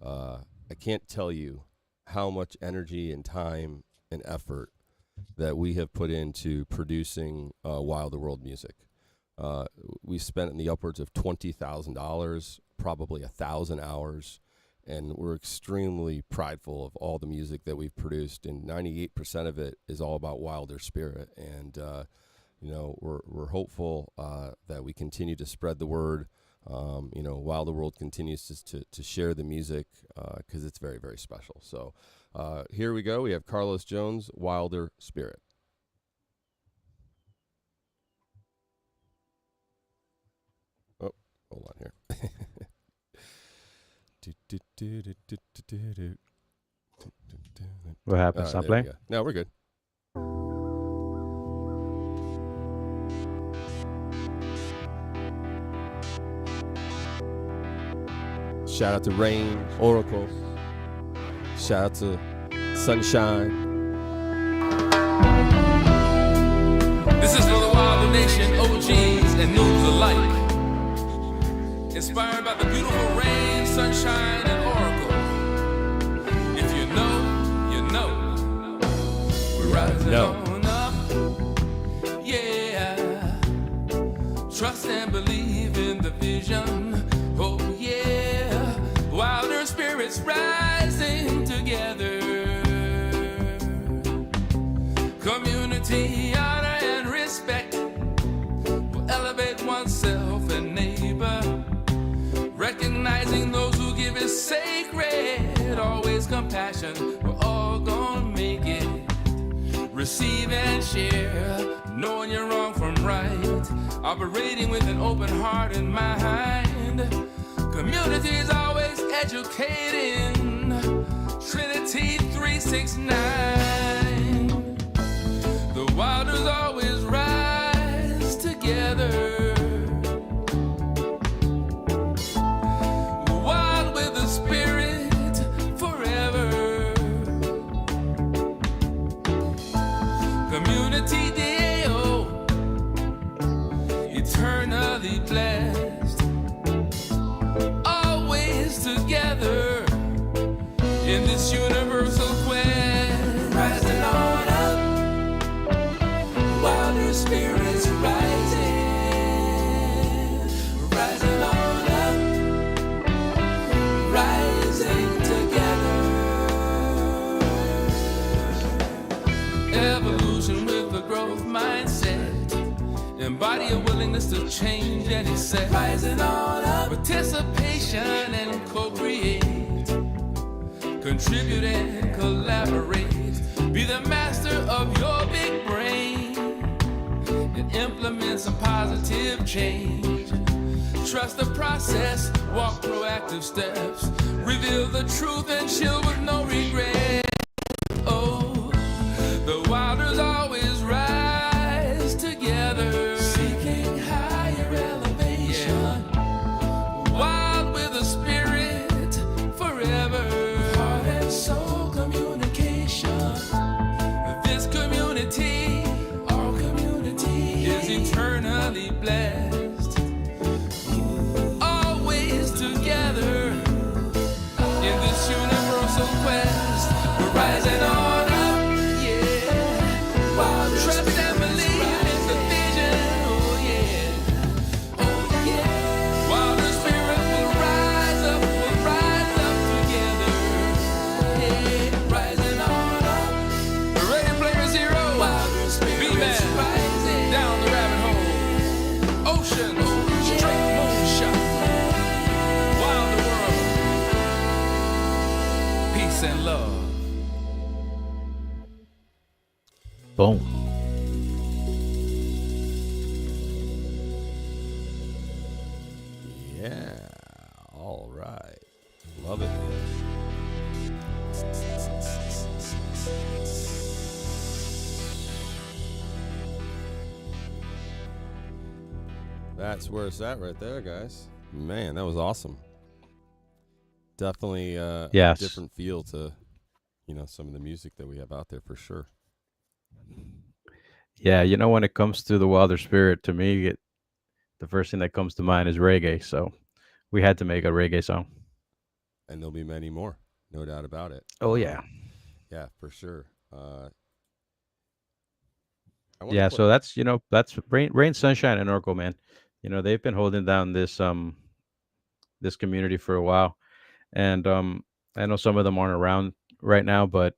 I can't tell you how much energy and time and effort that we have put into producing Wilder World music. We spent in the upwards of $20,000, probably 1,000 hours, and we're extremely prideful of all the music that we've produced, and 98% of it is all about Wilder spirit. And we're hopeful that we continue to spread the word. Wilder World continues to share the music because it's very, very special. So here we go. We have Carlos Jones, Wilder Spirit. Oh, hold on here. What happened? Stop playing? No, we're good. Shout out to Rain, Oracle. Shout out to Sunshine. This is for the Wilder Nation, OGs and noobs alike. Inspired by the beautiful rain, sunshine, and oracle. If you know, you know. We're rising on up. Yeah. Trust and believe in the vision. Oh, yeah. Wilder spirits rising together. Community, honor, and respect will elevate oneself and neighbor. Recognizing those who give is sacred. Always compassion, we're all gonna make it. Receive and share, knowing you're wrong from right. Operating with an open heart and mind. Community is always educating. Trinity 369. The Wilders always rise together. Wild with the spirit forever. Community Deo, eternally blessed. Always together in this universal quest. Rising on up, Wilder spirits rising. Rising on up, rising together. Evolution with a growth mindset. Embody a willingness to change any set. Rising on up, participation and co-create. Contribute and collaborate. Be the master of your big brain and implement some positive change. Trust the process, walk proactive steps. Reveal the truth and chill with no regret. Oh, the Wilders always rise together. Seeking higher elevation. Yeah. Wild with a spirit forever. Heart and soul communication. This community, our community, is eternally blessed. Always together in this universal quest. love. Boom. Yeah. All right. Love it. That's where it's at right there, guys. Man, that was awesome. Definitely Yes. a different feel to, some of the music that we have out there for sure. Yeah, when it comes to the Wilder Spirit, to me, the first thing that comes to mind is reggae. So we had to make a reggae song. And there'll be many more, no doubt about it. Oh, yeah. Yeah, for sure. Yeah, so that's Rain, Sunshine, and Oracle, man. They've been holding down this community for a while, and I know some of them aren't around right now, but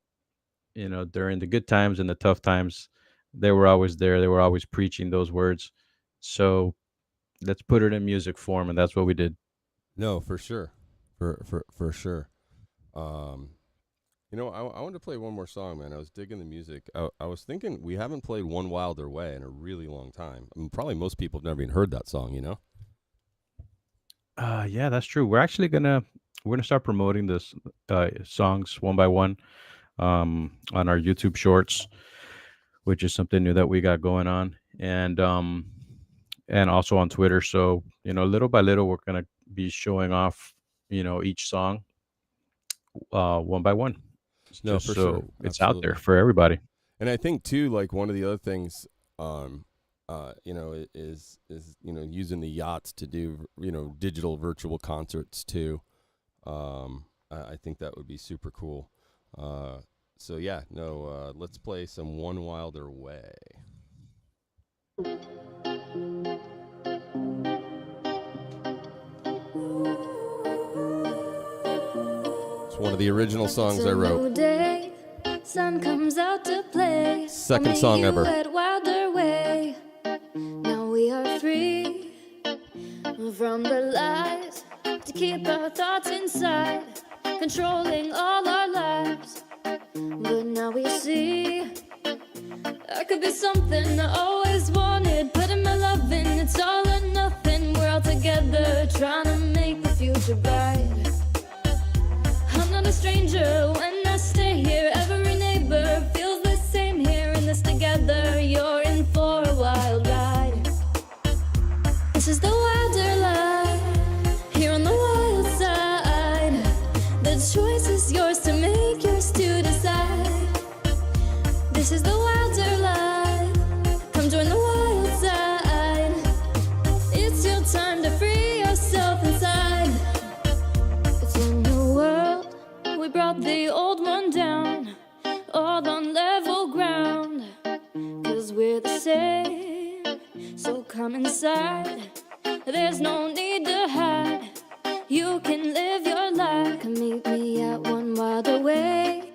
during the good times and the tough times, they were always there. They were always preaching those words. So let's put it in music form, and that's what we did. No, for sure, for sure. I wanted to play one more song, man. I was digging the music. I was thinking we haven't played One Wilder Way in a really long time. I mean, probably most people have never even heard that song, Yeah, that's true. We're gonna start promoting this songs one by one on our YouTube Shorts, which is something new that we got going on, and also on Twitter. So little by little, we're gonna be showing off each song one by one. No, just for so sure. it's out there Absolutely. for everybody. And I think too, like one of the other things, is using the yachts to do digital virtual concerts too. I think that would be super cool. So yeah, no, let's play some One Wilder Way. It's one of the original songs I wrote. Day, sun comes out to play. Second song ever. At Wilder Way. Now we are free from the lies to keep our thoughts inside, controlling all our lives. But now we see I could be something I always wanted. Putting my love in, it's all or nothing. We're all together, trying to make the future bright. I'm not a stranger when I stay here. Every neighbor feels the same here. In this together, you're in for a wild ride. This is the wilder life, here on the wild side. The choice is yours to make, yours to decide. This is the wilder life, come join the wild side. It's your time to free yourself inside. It's a new world, we brought the old one down, all on level ground. 'Cause we're the same, so come inside. There's no need to hide. You can live your life. Come meet me at One Wilder Way.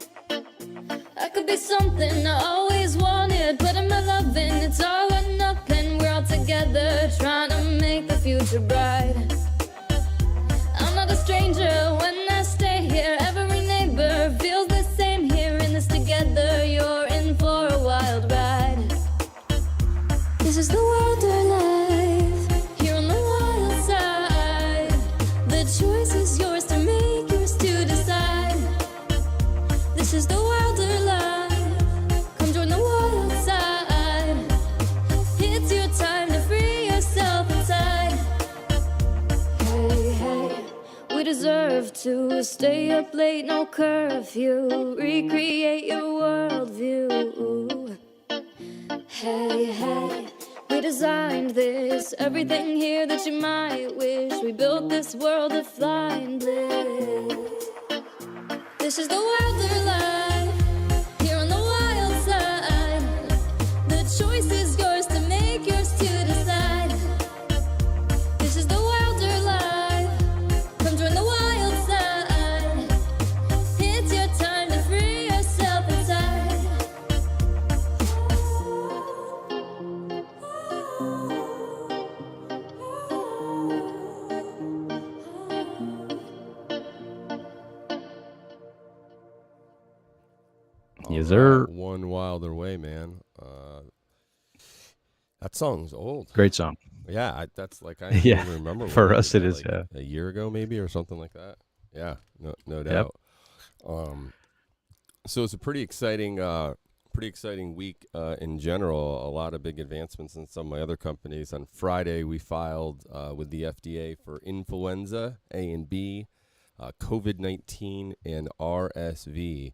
I could be something I always wanted. Putting my love in, it's all or nothing. We're all together, trying to make the future bright. I'm not a stranger when I stay here. Every neighbor feels the same here. In this together, you're in for a wild ride. This is the wilder life, here on the wild side. The choice is yours to make, yours to decide. This is the wilder life, come join the wild side. It's your time to free yourself inside. Hey, hey, we deserve to stay up late, no curfew. Recreate your worldview. Hey, hey, we designed this, everything here that you might wish. We built this world of flying bliss. This is the wilder life, here on the wild side. The choice is yours to make, yours to decide. This is the wilder life, come join the wild side. It's your time to free yourself inside. All Yes, right, sir. One Wilder Way, man. That song's old. Great song. Yeah, that's like I don't Yeah, even remember when for that us was it out, is. like Yeah. a year ago maybe or something like that. Yeah, no Yep. doubt. Um, so it's a pretty exciting week in general. A lot of big advancements in some of my other companies. On Friday, we filed with the FDA for influenza A and B, COVID-19, and RSV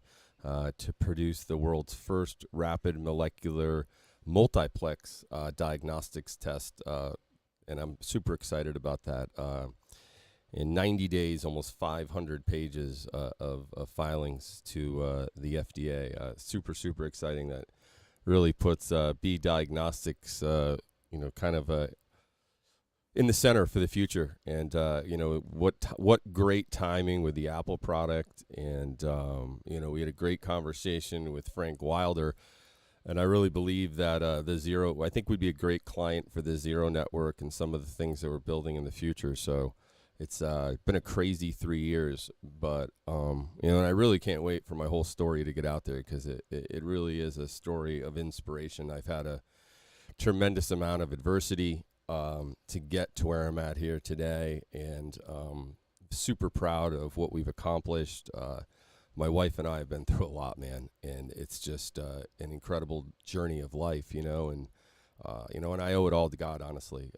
to produce the world's first rapid molecular multiplex diagnostics test. And I'm super excited about that. In 90 days, almost 500 pages of filings to the FDA. Super exciting. That really puts B Diagnostics, kind of in the center for the future. And what great timing with the Apple product. And we had a great conversation with Frank Wilder. And I really believe that the Zero, I think we'd be a great client for the Zero network and some of the things that we're building in the future. So it's been a crazy 3 years, but and I really can't wait for my whole story to get out there because it really is a story of inspiration. I've had a tremendous amount of adversity to get to where I'm at here today, and super proud of what we've accomplished. My wife and I have been through a lot, man, and it's just an incredible journey of life, and I owe it all to God, honestly.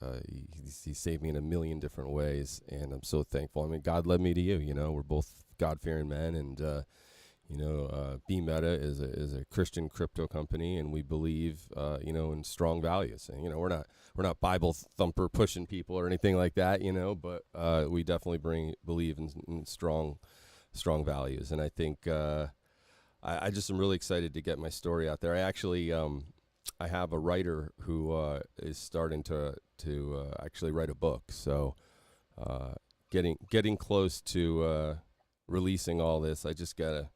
He saved me in a million different ways, and I'm so thankful. I mean, God led me to you, we're both God-fearing men, and, Bmeta is a Christian crypto company, and we believe, in strong values. And, we're not Bible thumper pushing people or anything like that, but we definitely believe in strong values. And I think I just am really excited to get my story out there. I actually I have a writer who is starting to actually write a book. So getting close to releasing all this. I just got a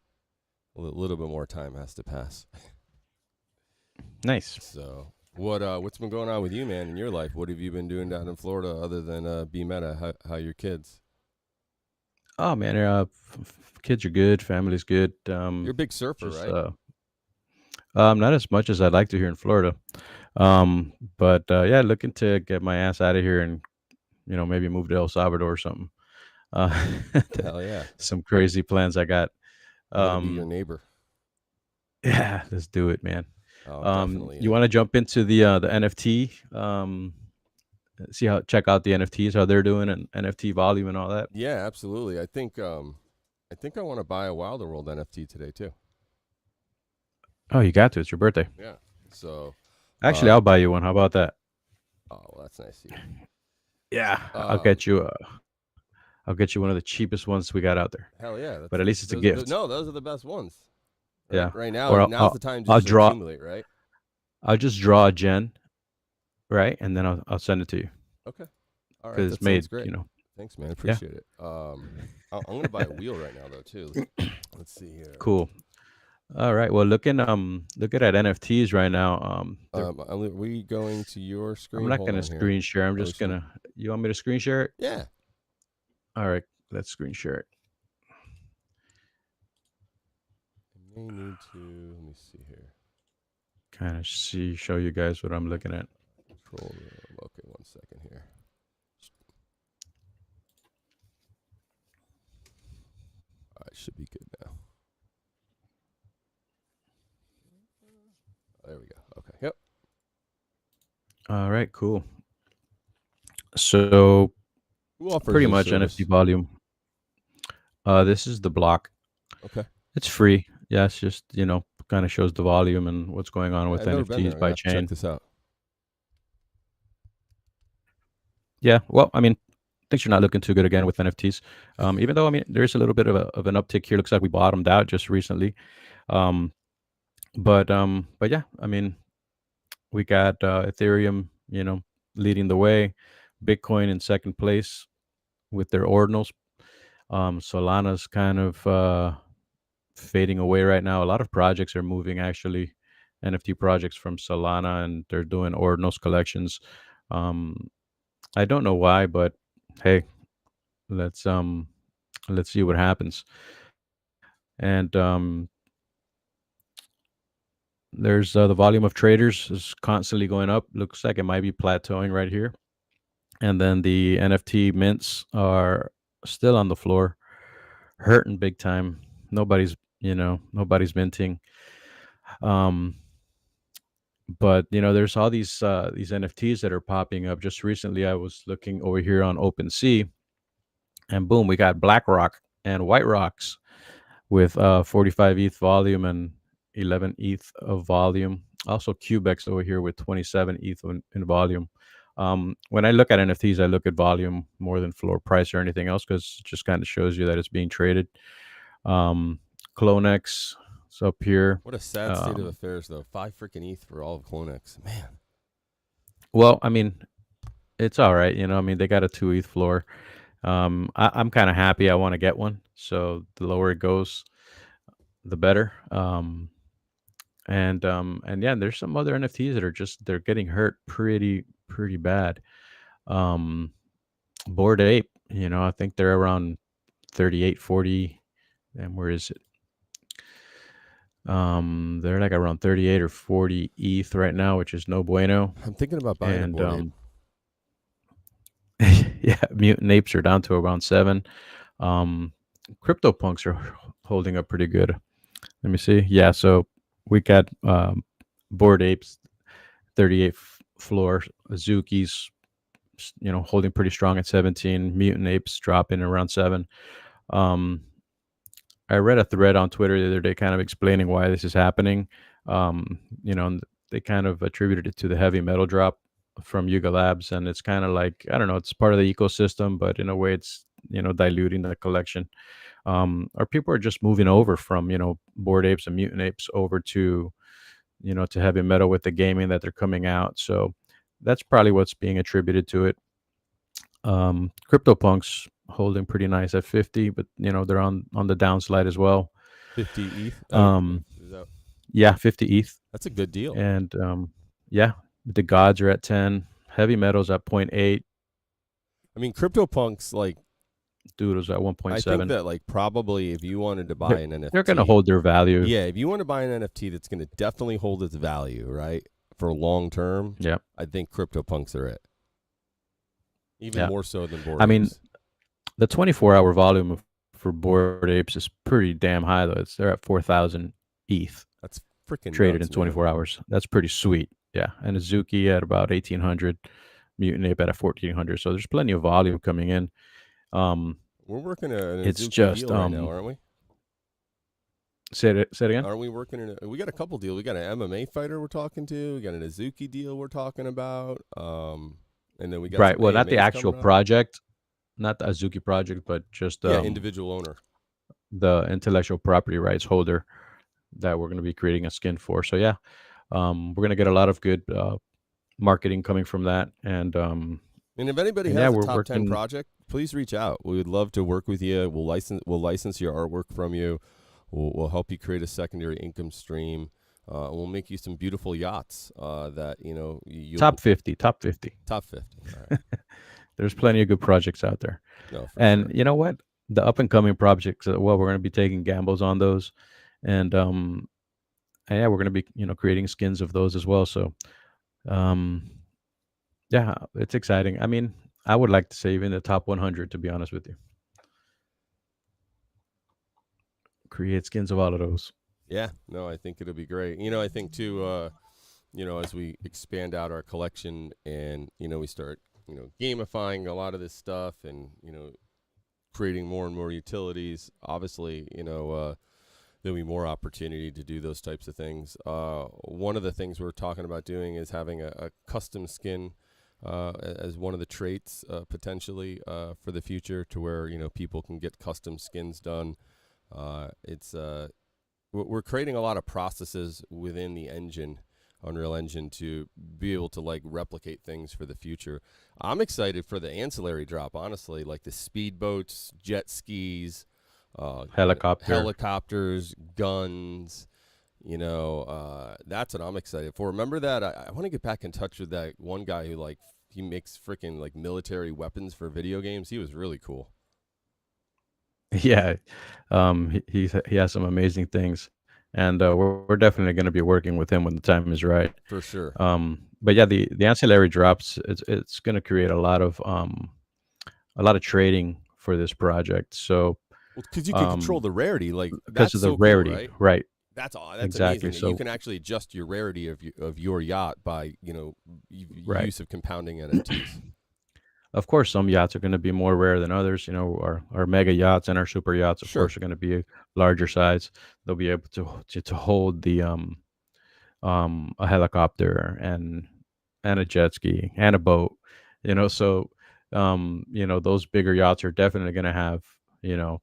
little bit more time has to pass. Nice. So what's been going on with you, man, in your life? What have you been doing down in Florida other than Bmeta? How your kids? Oh man, kids are good. Family's good. You're a big surfer, Just right? not as much as I'd like to here in Florida. But yeah, looking to get my ass out of here and maybe move to El Salvador or something. Uh, Hell yeah. some crazy plans I got. I'm gonna be your neighbor. Yeah, let's do it, man. Oh, definitely. You want to jump into the NFT? Check out the NFTs, how they're doing, and NFT volume and all that. Yeah, absolutely. I think I want to buy a Wilder World NFT today too. Oh, you got to. It's your birthday. Yeah. So Actually, I'll buy you one. How about that? oh, well, that's nice of you. Yeah, I'll get you. I'll get you one of the cheapest ones we got out there. Hell yeah. But at least it's a gift. No, those are the best ones. Right, Yeah. Right now, Or now's the time I'll just to draw. accumulate, right? I'll just draw a gen, right, and then I'll send it to you Okay. All right. because That it's made. sounds great. Thanks, man. Yeah. Appreciate it. I'm gonna buy a wheel right now though too. Let's see here. Cool. All right. Well, looking at NFTs right now. Are we going to your screen? I'm not Hold gonna on here. screen share. I'm Oh, just sure. gonna. You want me to screen share it? Yeah. All right. Let's screen share it. I may need to. Let me see here. Kind of show you guys what I'm looking at. Control room. Okay, 1 second here. All right, should be good now. There we go. Okay. Yep. All right. Cool. So Who offers pretty this much service? NFT volume. This is the block. Okay. It's free. Yeah, it's just kind of shows the volume and what's going on with I've never been there. NFTs I'm by gonna have to check chain. this out. Yeah. Well, I mean, things are not looking too good again with NFTs. Even though there's a little bit of an uptick here. Looks like we bottomed out just recently. But yeah, we got Ethereum, leading the way, Bitcoin in second place with their ordinals. Solana's kind of fading away right now. A lot of projects are moving actually, NFT projects from Solana, and they're doing ordinals collections. I don't know why, but hey, let's see what happens. And there's the volume of traders is constantly going up. Looks like it might be plateauing right here. And then the NFT mints are still on the floor, hurting big time. Nobody's minting. Um, but there's all these NFTs that are popping up. Just recently, I was looking over here on OpenSea, and boom, we got Black Rock and White Rocks with 45 ETH volume and 11 ETH of volume. Also, Cubex over here with 27 ETH in volume. When I look at NFTs, I look at volume more than floor price or anything else, because it just kind of shows you that it's being traded. Clonex is up here. What a sad state of affairs, though. 5 freaking ETH for all of Clonex. Man. Well, I mean, it's all right. They got a 2 ETH floor. I'm kind of happy. I want to get one. So the lower it goes, the better. And yeah, there's some other NFTs that are they're getting hurt pretty bad. Bored Ape, I think they're around 38, 40. And where is it? They're like around 38 or 40 ETH right now, which is no bueno. I'm thinking about buying a Bored Ape. Yeah, Mutant Apes are down to around 7. CryptoPunks are holding up pretty good. Let me see. Yeah, so we got Bored Apes, 38 floor. Azuki's, holding pretty strong at 17. Mutant Apes dropping around 7. I read a thread on Twitter the other day kind of explaining why this is happening. And they kind of attributed it to the heavy metal drop from Yuga Labs, and it's kind of like, I don't know, it's part of the ecosystem, but in a way it's diluting the collection. Or people are just moving over from Bored Apes and Mutant Apes over to to heavy metal with the gaming that they're coming out. So that's probably what's being attributed to it. CryptoPunks holding pretty nice at 50, but they're on the downslide as well. 50 ETH. Yeah, 50 ETH. That's a good deal. And yeah, the gods are at 10. Heavy metals at 0.8. I mean, CryptoPunks, like, dude, was at 1.7. I think that, like, probably if you wanted to buy an NFT, they're going to hold their value. Yeah, if you want to buy an NFT that's going to definitely hold its value, right, for long term. Yeah, I think CryptoPunks are it. Even more so than Bored Apes. I mean, the 24-hour volume for Bored Apes is pretty damn high, though. They're at 4,000 ETH. That's freaking traded nuts, in 24 hours. That's pretty sweet. Yeah, and Azuki at about 1,800, Mutant Ape at 1,400. So there's plenty of volume coming in. We're working an it's Azuki just deal right now, aren't we? Say it again. Aren't we working we got a couple deals. We got an MMA fighter we're talking to. We got an Azuki deal we're talking about. And then we got right. Well, not the AMAs actual coming up. project, not the Azuki project, but just individual owner, the intellectual property rights holder that we're going to be creating a skin for. So yeah, we're going to get a lot of good marketing coming from that. And if anybody has a top 10 project, please reach out. We would love to work with you. We'll license your artwork from you. We'll help you create a secondary income stream. We'll make you some beautiful yachts that top 50. Top 50. All right. There's plenty of good projects out there. No, and sure. You know what? The up and coming projects, well, we're going to be taking gambles on those, and yeah, we're going to be creating skins of those as well. So yeah, it's exciting. I mean, I would like to say even the top 100, to be honest with you. Create skins of all of those. Yeah, no, I think it'll be great. I think too, as we expand out our collection and, we start, gamifying a lot of this stuff and, creating more and more utilities, obviously, there'll be more opportunity to do those types of things. One of the things we're talking about doing is having a custom skin as one of the traits potentially for the future, to where, people can get custom skins done. We're creating a lot of processes within the engine, Unreal Engine, to be able to like replicate things for the future. I'm excited for the ancillary drop, honestly, like the speedboats, jet skis, helicopters, guns. That's what I'm excited for. Remember that I want to get back in touch with that one guy who he makes freaking like military weapons for video games. He was really cool. Yeah, he has some amazing things. and we're definitely going to be working with him when the time is right. For sure. But yeah, the ancillary drops, it's going to create a lot of trading for this project. So Well, because you can control the rarity, like because that's of the so cool, rarity, right? right? That's Exactly. amazing. You So can actually adjust your rarity of your yacht by right. use of compounding NFTs. Of course, some yachts are going to be more rare than others. You know, our mega yachts and our super yachts, of Sure. course, are going to be larger size. They'll be able to hold the a helicopter and a jet ski and a boat. You know, so you know, those bigger yachts are definitely going to have, you know,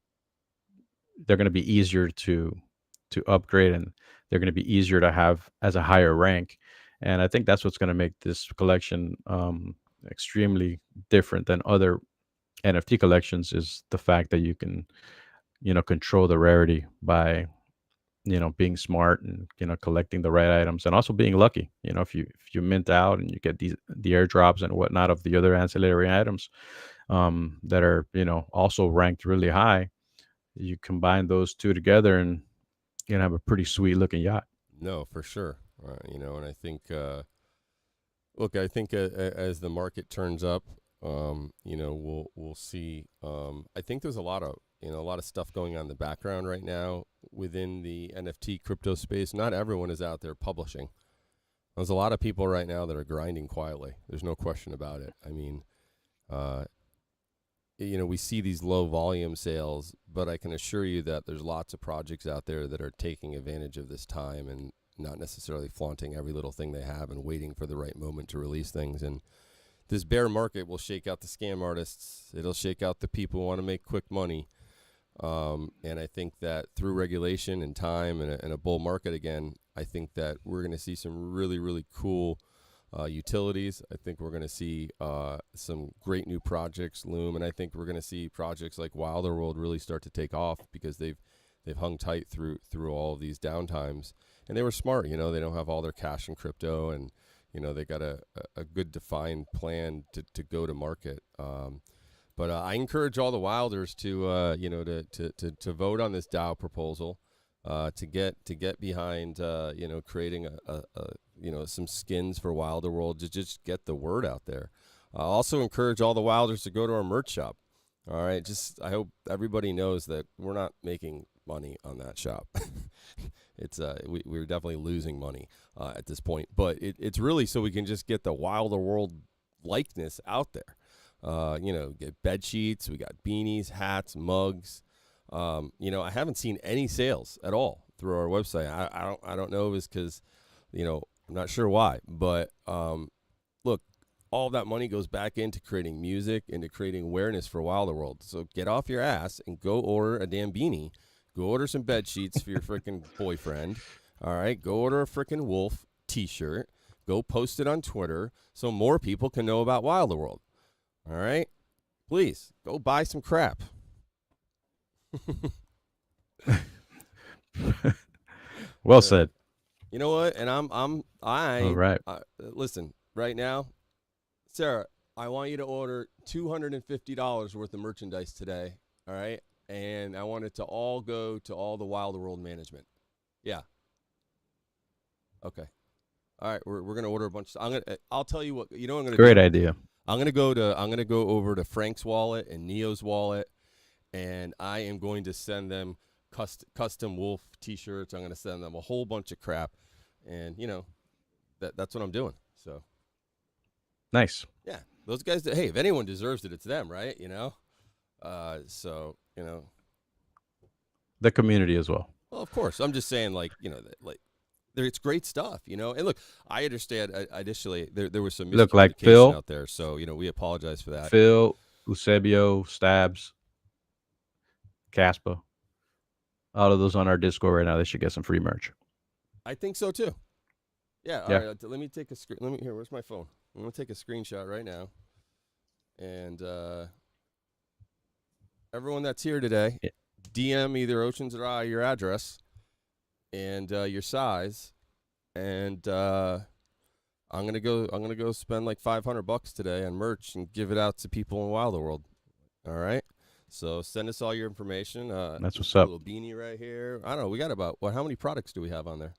they're going to be easier to upgrade, and they're going to be easier to have as a higher rank. And I think that's what's going to make this collection extremely different than other NFT collections, is the fact that you can, you know, control the rarity by, you know, being smart and, you know, collecting the right items, and also being lucky. You know, if you mint out and you get the airdrops and whatnot of the other ancillary items that are, you know, also ranked really high, you combine those two together and you can have a pretty sweet looking yacht. No, for sure. And I think, look, I think as the market turns up, we'll see. I think there's a lot of stuff going on in the background right now within the NFT crypto space. Not everyone is out there publishing. There's a lot of people right now that are grinding quietly. There's no question about it. I mean, we see these low volume sales, but I can assure you that there's lots of projects out there that are taking advantage of this time and not necessarily flaunting every little thing they have and waiting for the right moment to release things. And this bear market will shake out the scam artists. It'll shake out the people who want to make quick money. And I think that through regulation and time and a bull market again, I think that we're going to see some really, really cool utilities. I think we're going to see some great new projects loom, and I think we're going to see projects like Wilder World really start to take off because they've hung tight through all of these downtimes, and they were smart. You know, they don't have all their cash in crypto, and they got a good defined plan to go to market. But I encourage all the Wilders to to vote on this DAO proposal, to get behind creating some skins for Wilder World to just get the word out there. I also encourage all the Wilders to go to our merch shop. All right, I hope everybody knows that we're not making money on that shop. We're definitely losing money at this point, but it's really so we can just get the Wilder World likeness out there. Get bed sheets, we got beanies, hats, mugs. I haven't seen any sales at all through our website. I don't know if it's because, I'm not sure why, but look, all that money goes back into creating music, into creating awareness for Wilder World. So get off your ass and go order a damn beanie. Go order some bed sheets for your freaking boyfriend. All right, go order a freaking wolf T-shirt. Go post it on Twitter so more people can know about Wilder World. All right, please go buy some crap. Well said. You know what? And All right. Listen, right now, Sarah, I want you to order $250 worth of merchandise today. All right. And I want it to all go to all the Wilder World management. Yeah. Okay. All right. We're going to order a bunch. I'll tell you what, I'm going to Great do? idea. I'm going to go over to Frank's wallet and Neo's wallet, and I am going to send them custom wolf T-shirts. I'm going to send them a whole bunch of crap, and that's what I'm doing. So Nice. yeah, those guys. Hey, if anyone deserves it, it's them, right? The community as well. Well, of course. I'm just saying, it's great stuff, And look, I understand. Additionally, there was some Look, like miscommunication Phil out there, so we apologize for that. Phil, Eusebio, Stabs, Caspa, all of those on our Discord right now. They should get some free merch. I think so too. Yeah. All Yeah. right. Let me take a screen. Where's my phone? I'm gonna take a screenshot right now. And everyone that's here today, Yeah. DM either Oceans or I your address and your size, and I'm gonna go spend like $500 today on merch and give it out to people in Wilder World. All right. So send us all your information. That's what's up. Little beanie right here. I don't know. We got about how many products do we have on there?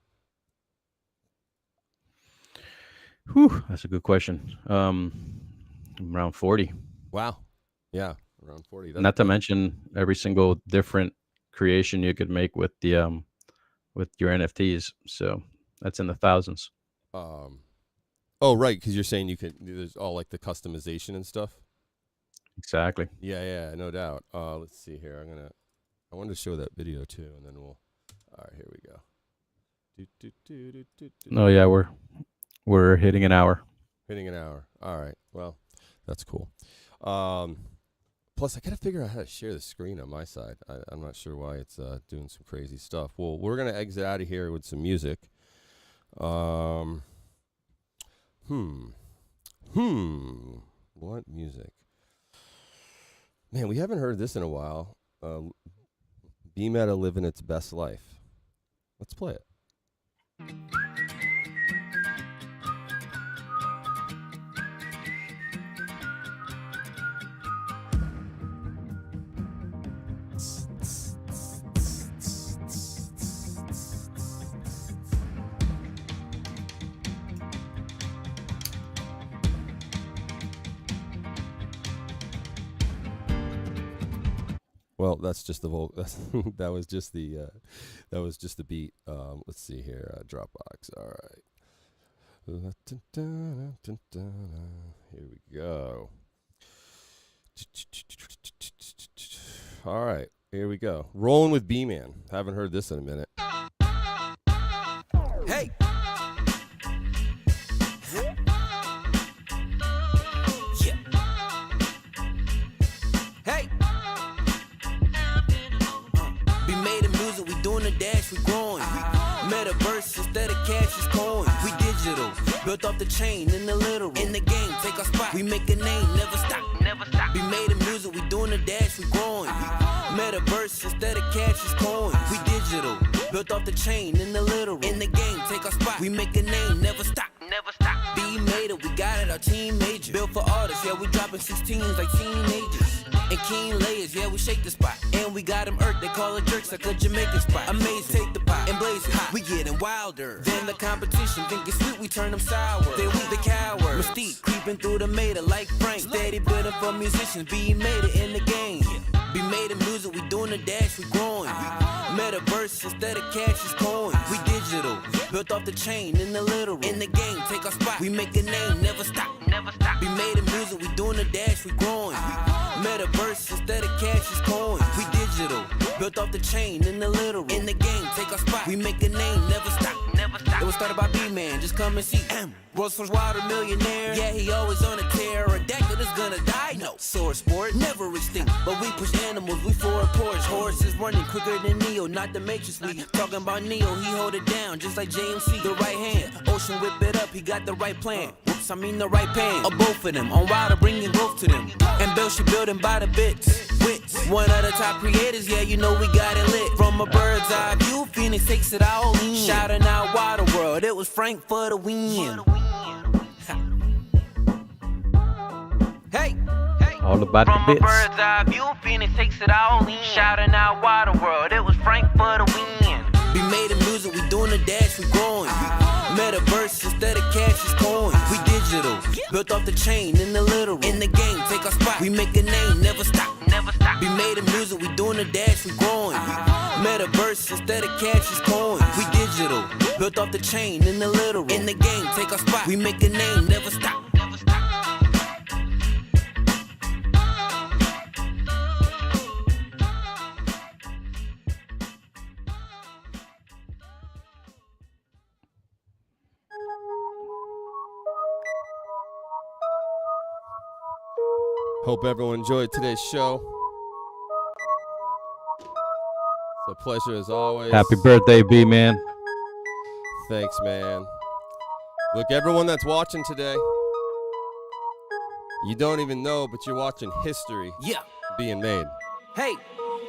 Whew, that's a good question. Around 40. Wow. Yeah, around 40. Not to mention every single different creation you could make with the with your NFTs. So that's in the thousands. Oh, right, because you're saying you could. There's all like the customization and stuff. Exactly. Yeah, no doubt. Let's see here. I wanted to show that video too, and then we'll. All right, here we go. Oh yeah, we're hitting an hour. Hitting an hour. All right. Well, that's cool. Plus, I gotta figure out how to share the screen on my side. I'm not sure why it's doing some crazy stuff. Well, we're gonna exit out of here with some music. What music? Man, we haven't heard this in a while. Bmeta living its best life. Let's play it. Well, that's just the that was just the beat. Let's see here, Dropbox. All right. Here we go. All right, here we go. Rolling with B-Man. Haven't heard this in a minute. Hey. Yeah. Hey. Bmeta music, we doing the dash, we growing. Metaverse instead of cash is coin. We digital, built off the chain in the literal. In the game, take our spot. We make a name, never stop, never stop. Bmeta music, we doing the dash, we growing. Metaverse instead of cash is coin. We digital, built off the chain in the literal. In the game, take our spot. We make a name, never stop, never stop. Bmeta, we got it, our team major. Built for artists, yeah, we dropping 16s like teenagers. And keen layers, yeah, we shake the spot. And we got them irked, they call it jerks like a Jamaican spot. Amazing, take the pot and blaze it hot. We getting wilder than the competition. Think it's sweet, we turn them sour. Then we the cowards. Mystique creeping through the Meta like Frank. Steady building for musicians, Bmeta in the game. Bmeta music, we doing the dash, we growing. Metaverse instead of cash is coin. We digital, built off the chain in the literal. In the game, take our spot. We make a name, never stop, never stop. Bmeta music, we doing the dash, we growing. Metaverse instead of cash is coin. We digital, built off the chain in the literal. In the game, take our spot. We make a name, never stop, never stop. It was started by B-Man, just come and see. Rolls from Wilder millionaire. Yeah, he always on a tear. A deck that is gonna die. No, sword sport, never extinct. But we push animals, we for a porch. Horses running quicker than Neo, not the Matrix. We talking about Neo, he hold it down just like JMC. The right hand, Ocean whip it up, he got the right plan. Whoops, I mean the right pan. Or both of them, on Wilder bringing growth to them. And Bill, she building by the bits. Wits, one of the top creators, yeah, you know we got it lit. From a bird's eye view, Phoenix takes it all in. Shouting out Wilder World, it was Frank for the win. Hey, All about from the a bits. bird's eye view, Phoenix takes it all in. Shouting out Wilder World, it was Frank for the win. Bmeta music, we doing the dash, we growing. Metaverse instead of cash is coin. We digital, built off the chain in the literal. In the game, take our spot. We make a name, never stop, never stop. Bmeta music, we doing the dash, we growing. Metaverse instead of cash is coin. We digital, built off the chain in the literal. In the game, take our spot. We make a name, never stop, never stop. Hope everyone enjoyed today's show. It's a pleasure as always. Happy birthday, B-Man. Thanks, man. Look, everyone that's watching today, you don't even know, but you're watching history Yeah. being made. Hey,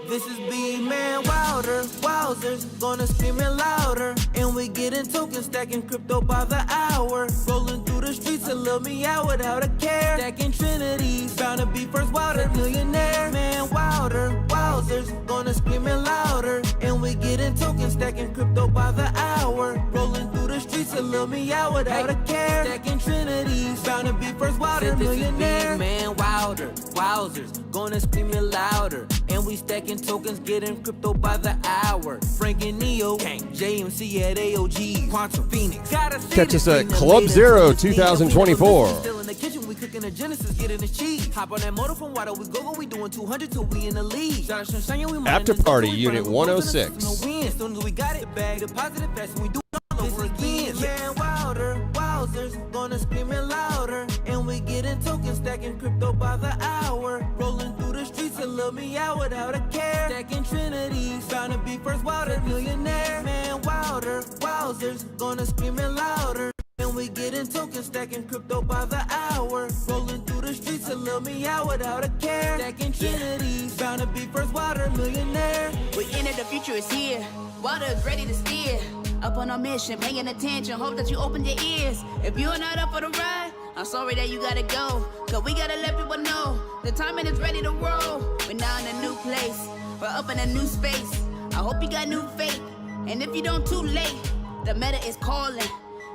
this is Bman Wilder. Wowzers, gonna scream it louder. And we getting tokens, stacking crypto by the hour. Rolling through the the streets and love me out without a care. Stacking trinities, bound to be first Wilder millionaire. Man, Wilder, wowzers, gonna scream it louder. And we getting tokens, stacking crypto by the hour. Rolling through the streets and love me out without a care. Stacking trinities, bound to be first Wilder millionaire. Man, Wilder, wowzers, gonna scream it louder. And we stacking tokens, getting crypto by the hour. Frank and Neo, JMC at AOG, Quantum Phoenix. Catch us at Club Zero 2024. Still in the kitchen, we cooking a Genesis, getting the cheese. Hop on that motor from Water, we go, we doing 200 till we in the lead. Shout out Sunshine, we After Party, Unit 106. As soon as we got it, bag deposit it fast, and we do it all over again. Man, Wilder, wowzers, gonna scream it louder. And we getting tokens, stacking crypto by the hour. Rolling through the streets and love me out without a care. Stacking trinities, bound to be first Wilder millionaire. Man, Wilder, wowzers, gonna scream it louder. And we getting tokens, stacking crypto by the hour. Rolling through the streets and love me out without a care. Stacking trinities, bound to be first Wilder millionaire. We enter the future is here. Water is ready to steer. Up on our mission, paying attention. Hope that you open your ears. If you're not up for the ride, I'm sorry that you gotta go. Cause we gotta let people know the timing is ready to roll. We're now in a new place. We're up in a new space. I hope you got new faith. And if you don't, too late. The meta is calling.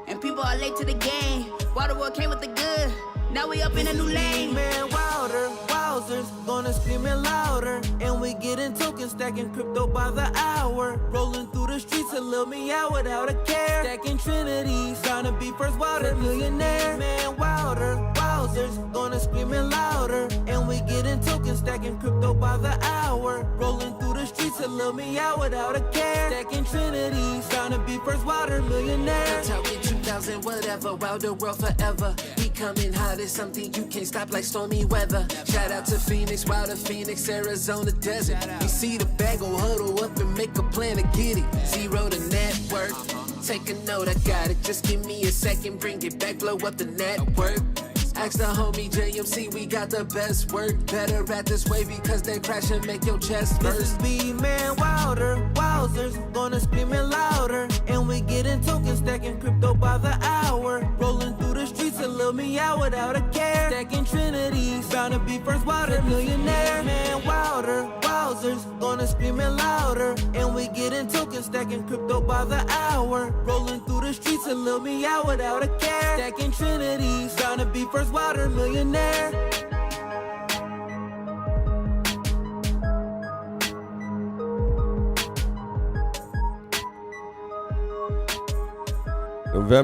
And people are late to the game. Waterworld came with the good. Now we up in a new lane. Man, Wilder, wowzers, gonna scream it louder. And we getting tokens, stacking crypto by the hour. Rolling through the streets and love me out without a care. Stacking trinities, bound to be first Wilder millionaire. Man, Wilder, wowzers, gonna scream it louder. And we getting tokens, stacking crypto by the hour. Rolling through the streets and love me out without a care. Stacking trinities, bound to be first Wilder millionaire. Talking 2000, whatever, Wilder world forever. We coming hot, it's something you can't stop like stormy weather. Shout out to Phoenix, Wilder Phoenix, Arizona desert. You see the bag, go huddle up and make a plan to get it. Zero to network. Take a note, I got it. Just give me a second, bring it back, blow up the network. Ask the homie JMC, we got the best work. Better at this way because they crash and make your chest This is burst. Bman Wilder, wowzers, gonna scream it louder. And we getting tokens, stacking crypto by the hour. Rolling through the streets and love me out without a care. Stacking trinities, bound to be first Wilder millionaire. Man, Wilder, wowzers, gonna scream it louder. And we getting tokens, stacking crypto by the hour. Rolling through the streets and love me out without a care. Stacking trinities, bound to be first Wilder millionaire. November